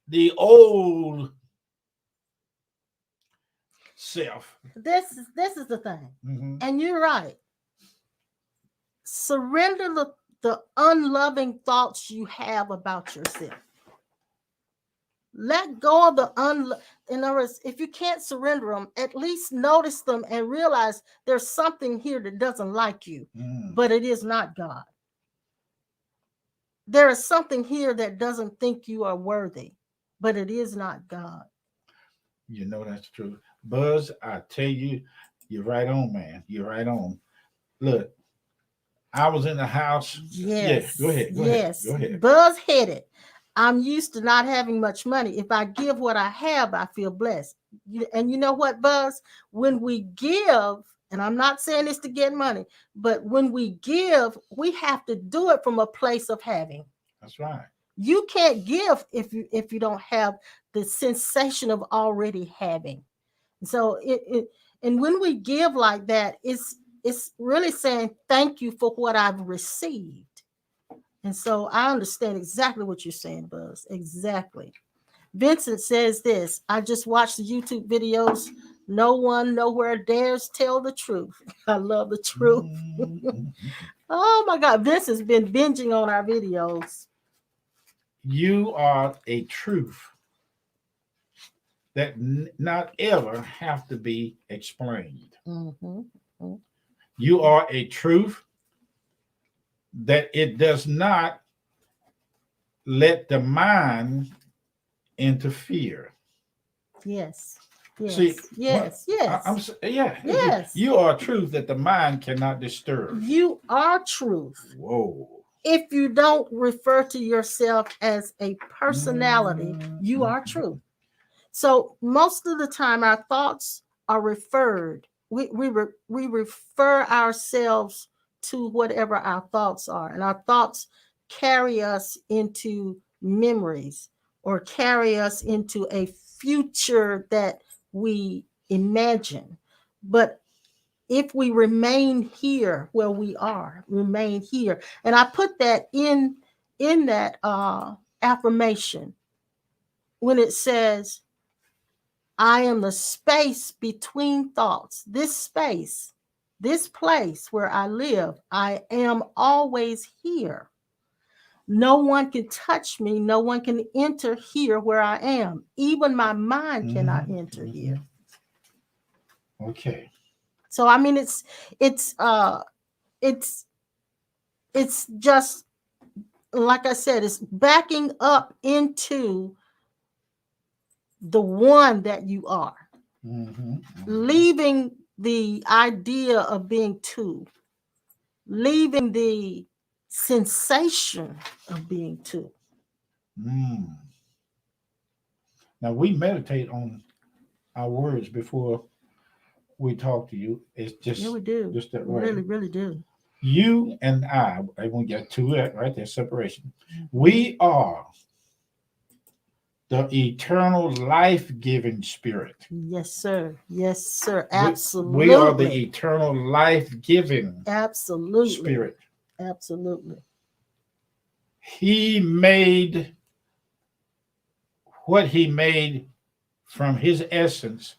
the old self. This is the thing. Mhm. And you're right. Surrender the unloving thoughts you have about yourself. Let go of the in other words, if you can't surrender them, at least notice them and realize there's something here that doesn't like you, Mm. but it is not God. There is something here that doesn't think you are worthy, but it is not God. You know that's true. Buzz, I tell you, you're right on, man. You're right on. Look, I was in the house. Yeah, go Yes, ahead. Go ahead. yes. Go ahead. Buzz headed. I'm used to not having much money. If I give what I have, I feel blessed. And you know what, Buzz? When we give, and I'm not saying this to get money, but when we give, we have to do it from a place of having. That's right. You can't give if you don't have the sensation of already having. So and when we give like that, it's really saying thank you for what I've received. And so I understand exactly what you're saying, Buzz. Exactly. Vincent says this: I just watched the YouTube videos. No one nowhere dares tell the truth. I love the truth. Mm. Oh my God. Vincent's been binging on our videos. You are a truth that not ever have to be explained. Mm-hmm. You are a truth that it does not let the mind interfere. Yes. See, Yes. what Yes. Yes. yeah, Yes. you are a truth that the mind cannot disturb. You are truth. Whoa. If you don't refer to yourself as a personality, you Mm. are truth. So most of the time, our thoughts are referred. We refer ourselves to whatever our thoughts are, and our thoughts carry us into memories or carry us into a future that we imagine. But if we remain here where we are, remain here, and I put that in that affirmation when it says I am the space between thoughts. This space, this place where I live, I am always here. No one can touch me. No one can enter here where I am. Even my mind cannot Mhm, enter here. mhm. Okay. So I mean it's uh it's it's just like I said, it's backing up into the one that you are, Mhm, mhm. leaving the idea of being two, leaving the sensation of being two. Mm. Now we meditate on our words before we talk to you. It's Yeah, just we do. just that We way. really, really do. You and I won't get to it right there, separation. Mhm. We are the eternal life-giving spirit. Yes, sir. Yes, sir. We are the Absolutely. eternal life-giving Absolutely. spirit. Absolutely. He made what he made from his essence.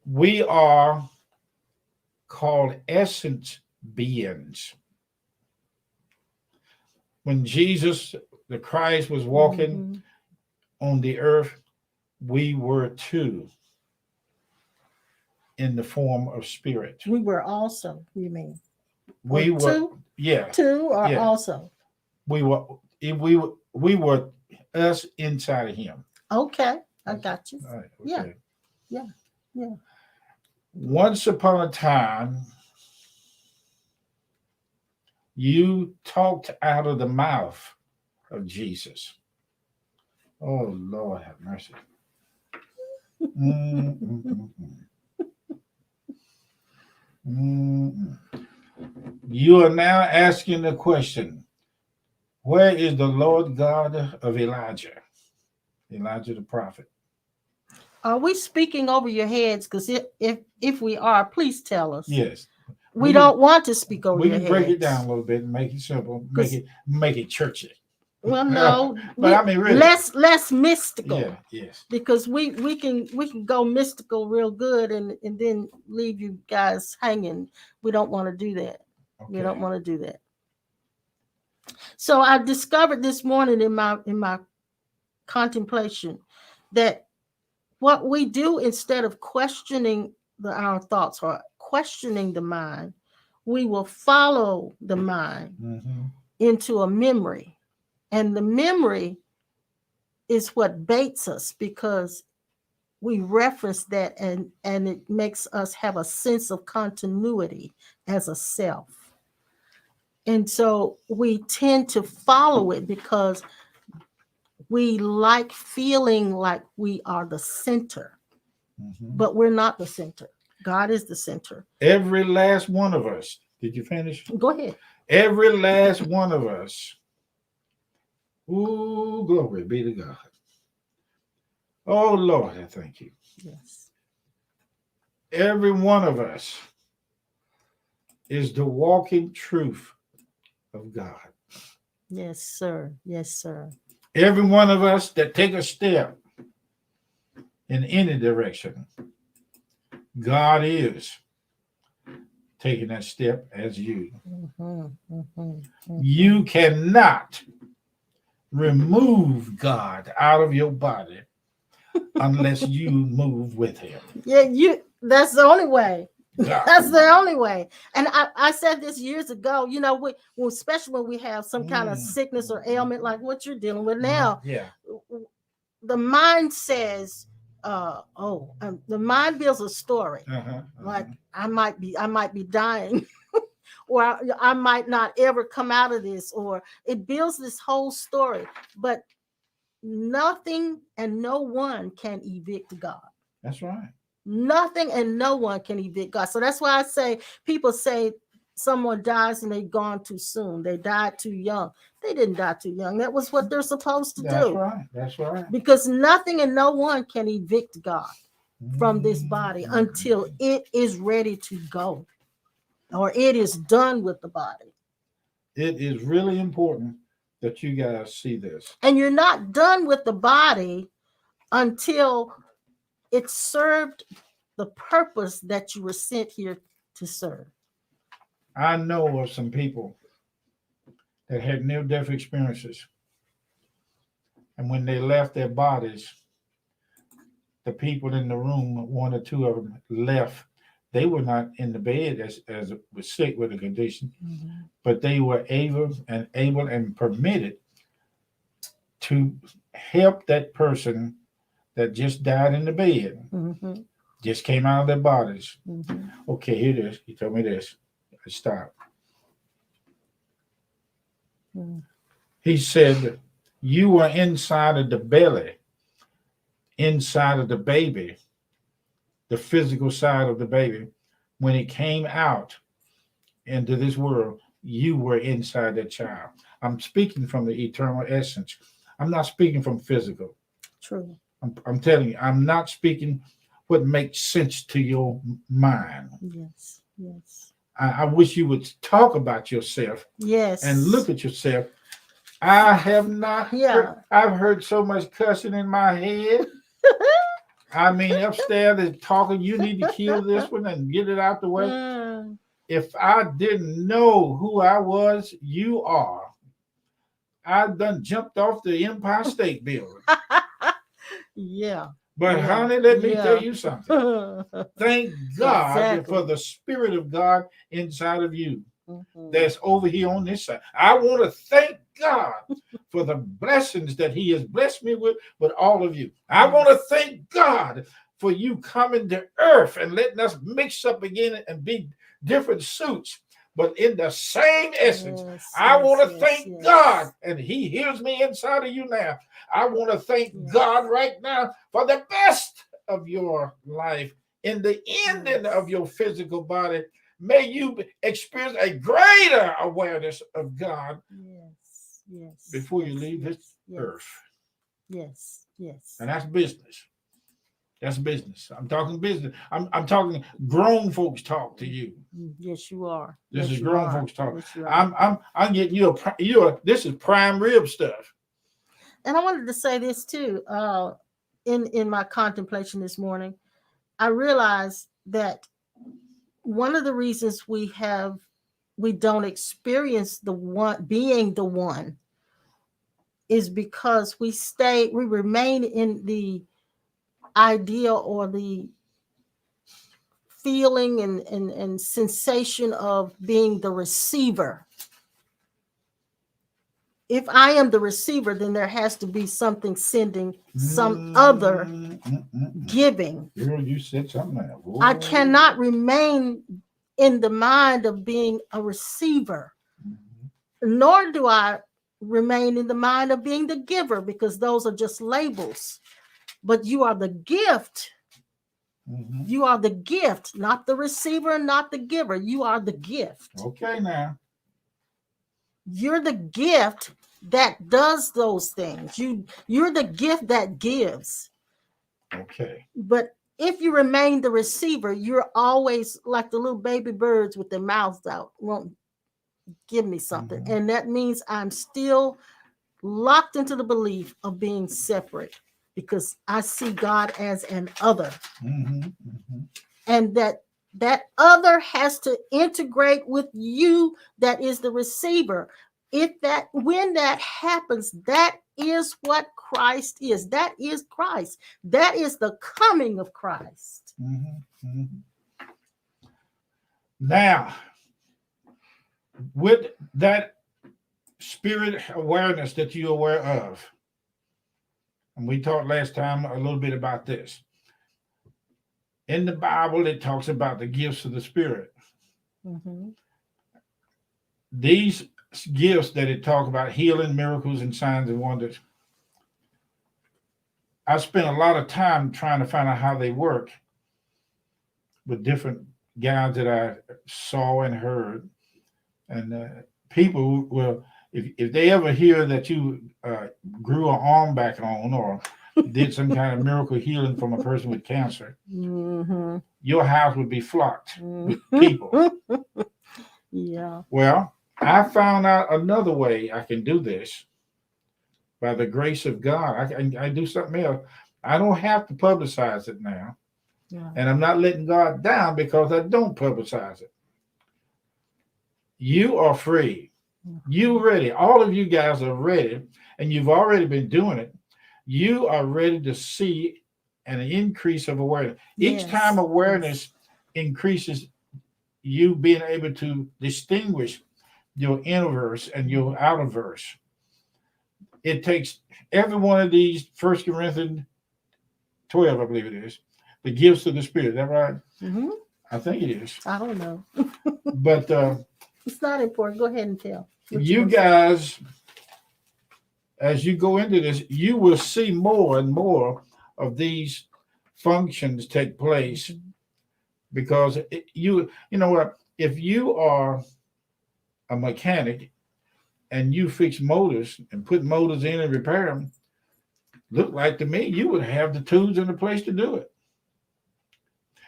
We are called essence beings. When Jesus, the Christ, was walking Mhm. on the earth, we were too in the form of spirit. We were also, you mean? Or We were, two? yeah, Two or yeah. also? We were, we were us inside of him. Okay. I got you. All right, Yeah. okay. Yeah. Yeah. Once upon a time, you talked out of the mouth of Jesus. Oh Lord, have mercy. Mm, mm, mm, mm, mm. You are now asking the question, where is the Lord God of Elijah? Elijah the prophet. Are we speaking over your heads? Because if we are, please tell us. Yes. We We can don't want to speak over we your can break it down heads. a little bit and make it simple, Because make it churchy. well, But no, I we mean really. less mystical. Yeah, yes. Because we can go mystical real good and then leave you guys hanging. We don't want to do that. We don't Okay. want to do that. So I discovered this morning in my contemplation that what we do instead of questioning our thoughts or questioning the mind, we will follow the mind Mm-hmm. into a memory. And the memory is what baits us because we reference that and it makes us have a sense of continuity as a self. And so we tend to follow it because we like feeling like we are the center, Mm-hmm. but we're not the center. God is the center. Every last one of us. Did you finish? Go ahead. Every last one of us. Ooh, glory be to God. Oh Lord, I thank you. Yes. Every one of us is the walking truth of God. Yes, sir. Yes, sir. Every one of us that take a step in any direction, God is taking that step as you. Mm-hmm, mm-hmm, mm-hmm. You cannot remove God out of your body unless you move with him. Yeah, that's the only way. God That's the Almighty. only way. And I said this years ago, especially when we have some kind of Mm, sickness or ailment like what you're dealing with now, yeah. the mind says, the mind builds a story. Uh-huh, Like uh-huh. I might be dying, or I might not ever come out of this, or it builds this whole story. But nothing and no one can evict God. That's right. Nothing and no one can evict God. So that's why I say people say someone dies and they've gone too soon. They died too young. They didn't die too young. That was what they're supposed to That's do. right. That's right. Because nothing and no one can evict God from this Mm, body mm, until mm. it is ready to go or it is done with the body. It is really important that you guys see this. And you're not done with the body until it served the purpose that you were sent here to serve. I know of some people that had near death experiences, and when they left their bodies, the people in the room, one or two of them, left. They were not in the bed as was sick with a condition, Mhm. but they were able and permitted to help that person that just died in the bed, Mhm. just came out of their bodies. Mhm. Okay, here it is. He told me this. Stop. Mhm. He said, you were inside of the belly, inside of the baby, the physical side of the baby. When it came out into this world, you were inside that child. I'm speaking from the eternal essence. I'm not speaking from physical. True. I'm telling you, I'm not speaking what makes sense to your mind. Yes. Yes. I wish you would talk about yourself and Yes. look at yourself. I have not heard, Yeah. I've heard so much cussing in my head. I mean, upstairs they're talking, you need to kill this one and get it out the way. Mm. If I didn't know who I was, you are. I done jumped off the Empire State Building. Yeah. But Yeah. honey, let me tell Yeah. you something. Thank God for Exactly. the Spirit of God inside of you Mhm. that's over here on this side. I want to thank God for the blessings that He has blessed me with all of you. I want to Yes. thank God for you coming to earth and letting us mix up again and be different suits, but in the same essence. Yes. I Yes. want to Yes. thank God, Yes. and He hears me inside of you now. I want to thank God Yes. right now for the best of your life in the ending of Yes. your physical body. May you experience a greater awareness of God Yes. Yes. before you Yes. leave this Yes. earth. Yes. Yes. Yes. And that's business. That's business. I'm talking business. I'm talking grown folks talk to you. Yes, you are. This is Yes, you grown are. folks talk. Yes, you are. I'm getting this is prime rib stuff. And I wanted to say this too. In my contemplation this morning, I realized that one of the reasons we don't experience the one being the one is because we remain in the idea or the feeling and sensation of being the receiver. If I am the receiver, then there has to be something sending, some other giving. Girl, you said something there. I Whoa. cannot remain in the mind of being a receiver, nor do I remain in the mind of being the giver, because those are just labels. But you are the gift. Mhm. You are the gift, not the receiver, not the giver. You are the gift. Okay, now. You're the gift that does those things. You're the gift that gives. Okay. But if you remain the receiver, you're always like the little baby birds with their mouths out, won't give me something. Mhm. And that means I'm still locked into the belief of being separate, because I see God as an other. Mhm. Mhm. And that other has to integrate with you, that is the receiver. If that When that happens, that is what Christ is. That is Christ. That is the coming of Christ. Mhm. Mhm. Now, with that spirit awareness that you're aware of, and we talked last time a little bit about this. In the Bible, it talks about the gifts of the Spirit. Mm-hmm. These gifts that it talks about, healing, miracles, and signs and wonders, I spent a lot of time trying to find out how they work with different guys that I saw and heard. And people will, if they ever hear that you grew an arm back on or did some kind of miracle healing from a person with cancer, Mm-hmm. your house would be flocked with people. Mm-hmm. Yeah. Well, I found out another way I can do this by the grace of God. I do something else. I don't have to publicize it now. Yeah. And I'm not letting God down because I don't publicize it. You are free. You ready. All of you guys are ready, and you've already been doing it. You are ready to see an increase of awareness. Each time Yes. awareness increases, you being able to distinguish your inner verse and your outer verse. It takes every one of these, 1 Corinthians 12, I believe it is, the gifts of the Spirit. Is that right? Mm-hmm. I think it is. I don't know. But It's not important. Go ahead and tell. What you guys, as you go into this, you will see more and more of these functions take place Mm-hmm. because you know what? If you are a mechanic and you fix motors and put motors in and repair them, look like to me you would have the tools and the place to do it.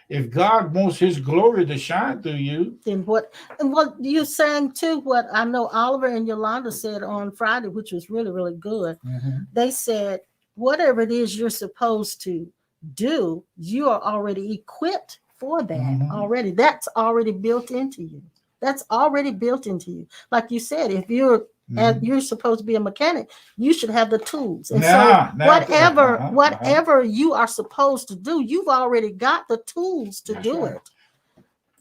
If God wants his glory to shine through you, then what you're saying too, what I know Oliver and Yolanda said on Friday, which was really, really good. They said, whatever it is you're supposed to do, you are already equipped for that already. That's already built into you. That's already built into you. Like you said, if you're supposed to be a mechanic, you should have the tools. And so whatever you are supposed to do, you've already got the tools to do it.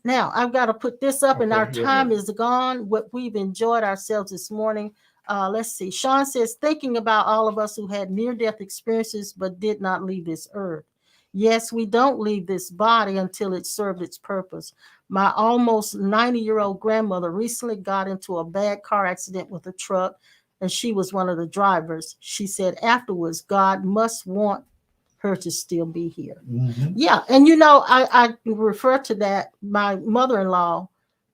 Now, I've got to put this up, and our time is gone. What we've enjoyed ourselves this morning. Let's see. Sean says, thinking about all of us who had near-death experiences but did not leave this earth. Yes, we don't leave this body until it served its purpose. My almost 90-year-old grandmother recently got into a bad car accident with a truck, and she was one of the drivers. She said afterwards, God must want her to still be here. Yeah. And I refer to that. My mother-in-law,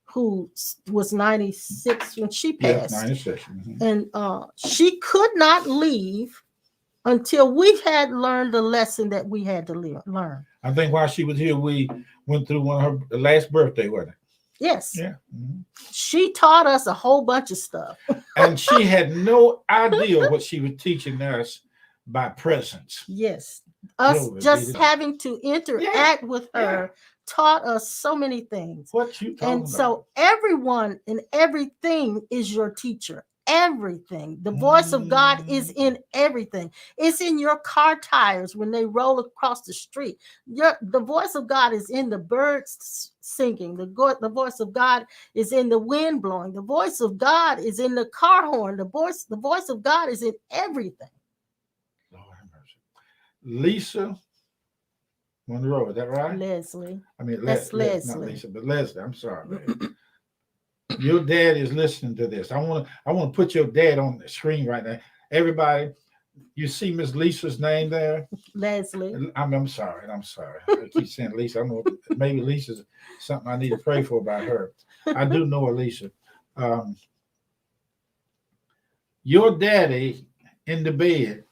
who was 96 when she passed, 96. and she could not leave until we had learned the lesson that we had to learn. I think while she was here, we went through one of her last birthday, wasn't it? Yes. Yeah. She taught us a whole bunch of stuff. And she had no idea what she was teaching us by presence. Yes. Us just having to interact with her taught us so many things. What you talking about? So everyone and everything is your teacher. Everything. The voice of God is in everything. It's in your car tires when they roll across the street. The voice of God is in the birds singing. The voice of God is in the wind blowing. The voice of God is in the car horn. The voice of God is in everything. Lord have mercy. Lisa Monroe, is that right? Leslie. I mean, Leslie. Not Lisa, but Leslie. I'm sorry, baby. Your dad is listening to this. I want to put your dad on the screen right now. Everybody, you see Miss Lisa's name there? Leslie. I'm sorry. I keep saying Lisa. I don't know. Maybe Lisa's something I need to pray for about her. I do know a Lisa. Your daddy in the bed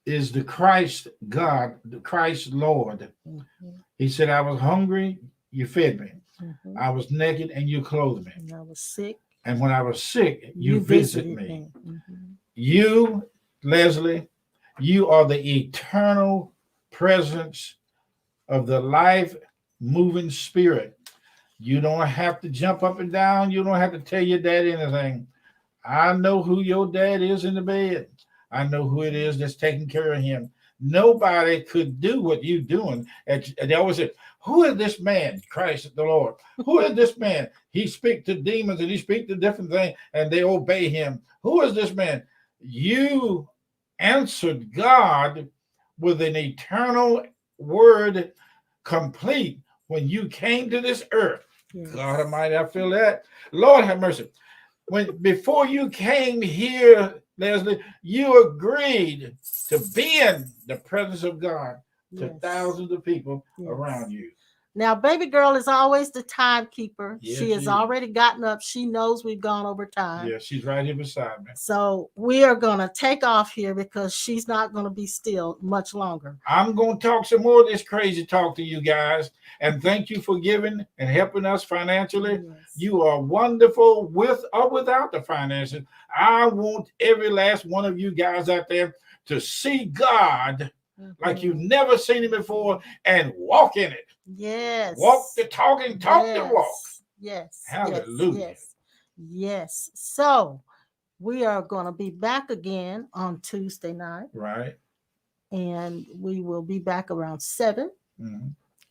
is the Christ God, the Christ Lord. He said, I was hungry, you fed me. I was naked and you clothed me. And I was sick. And when I was sick, you visited me. You, Leslie, you are the eternal presence of the life-moving spirit. You don't have to jump up and down. You don't have to tell your dad anything. I know who your dad is in the bed. I know who it is that's taking care of him. Nobody could do what you're doing. And they always say, who is this man? Christ the Lord. Who is this man? He speaks to demons and he speaks to different things and they obey him. Who is this man? You answered God with an eternal word complete when you came to this earth. Yes. God Almighty, I feel that. Lord have mercy. Before you came here, Leslie, you agreed to be in the presence of God to thousands of people around you. Now, baby girl is always the timekeeper. Yes, she has already gotten up. She knows we've gone over time. Yeah, she's right here beside me. So we are going to take off here because she's not going to be still much longer. I'm going to talk some more of this crazy talk to you guys. And thank you for giving and helping us financially. Yes. You are wonderful with or without the finances. I want every last one of you guys out there to see God like you've never seen him before and walk in it. Yes. Walk the talk and talk the walk. Yes. Hallelujah. Yes. So we are going to be back again on Tuesday night. Right. And we will be back around 7. Mm-hmm.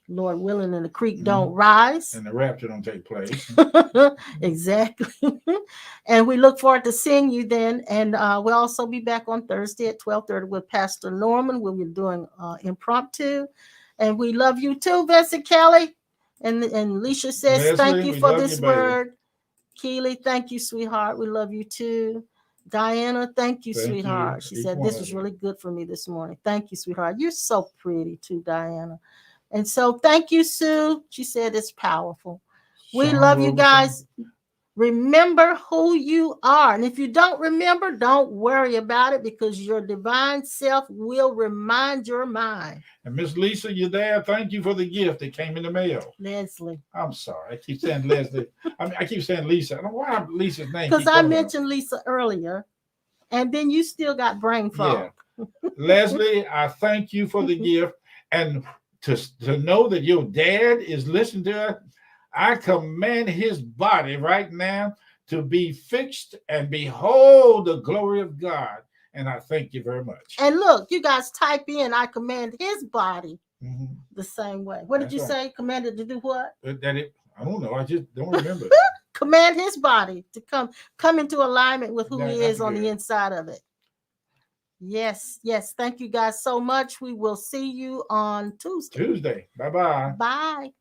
Lord willing, and the creek don't rise. And the rapture don't take place. Exactly. And we look forward to seeing you then. And we'll also be back on Thursday at 12:30 with Pastor Norman. We'll be doing impromptu. And we love you too, Vincent Kelly. And Leisha says, Leslie, thank you for this word. Keely, thank you, sweetheart. We love you too. Diana, thank you, sweetheart. She said, this was really good for me this morning. Thank you, sweetheart. You're so pretty too, Diana. And so thank you, Sue. She said it's powerful. We love you guys. Remember who you are. And if you don't remember, don't worry about it because your divine self will remind your mind. And Miss Lisa, you there? Thank you for the gift that came in the mail. Leslie. I'm sorry. I keep saying Leslie. I keep saying Lisa. I don't know why Lisa's name Because keep I coming up. mentioned Lisa earlier, and then you still got brain Yeah. fog. Leslie, I thank you for the gift. And to know that your dad is listening to us, I command his body right now to be fixed and behold the glory of God. And I thank you very much. And look, you guys type in, I command his body Mhm. the same way. What did That's you right. say? Commanded to do what? I don't know. I just don't remember. Command his body to come into alignment with who Yeah, he that's is on the good. inside of it. Yes, yes. Thank you guys so much. We will see you on Tuesday. Tuesday. Bye bye. Bye.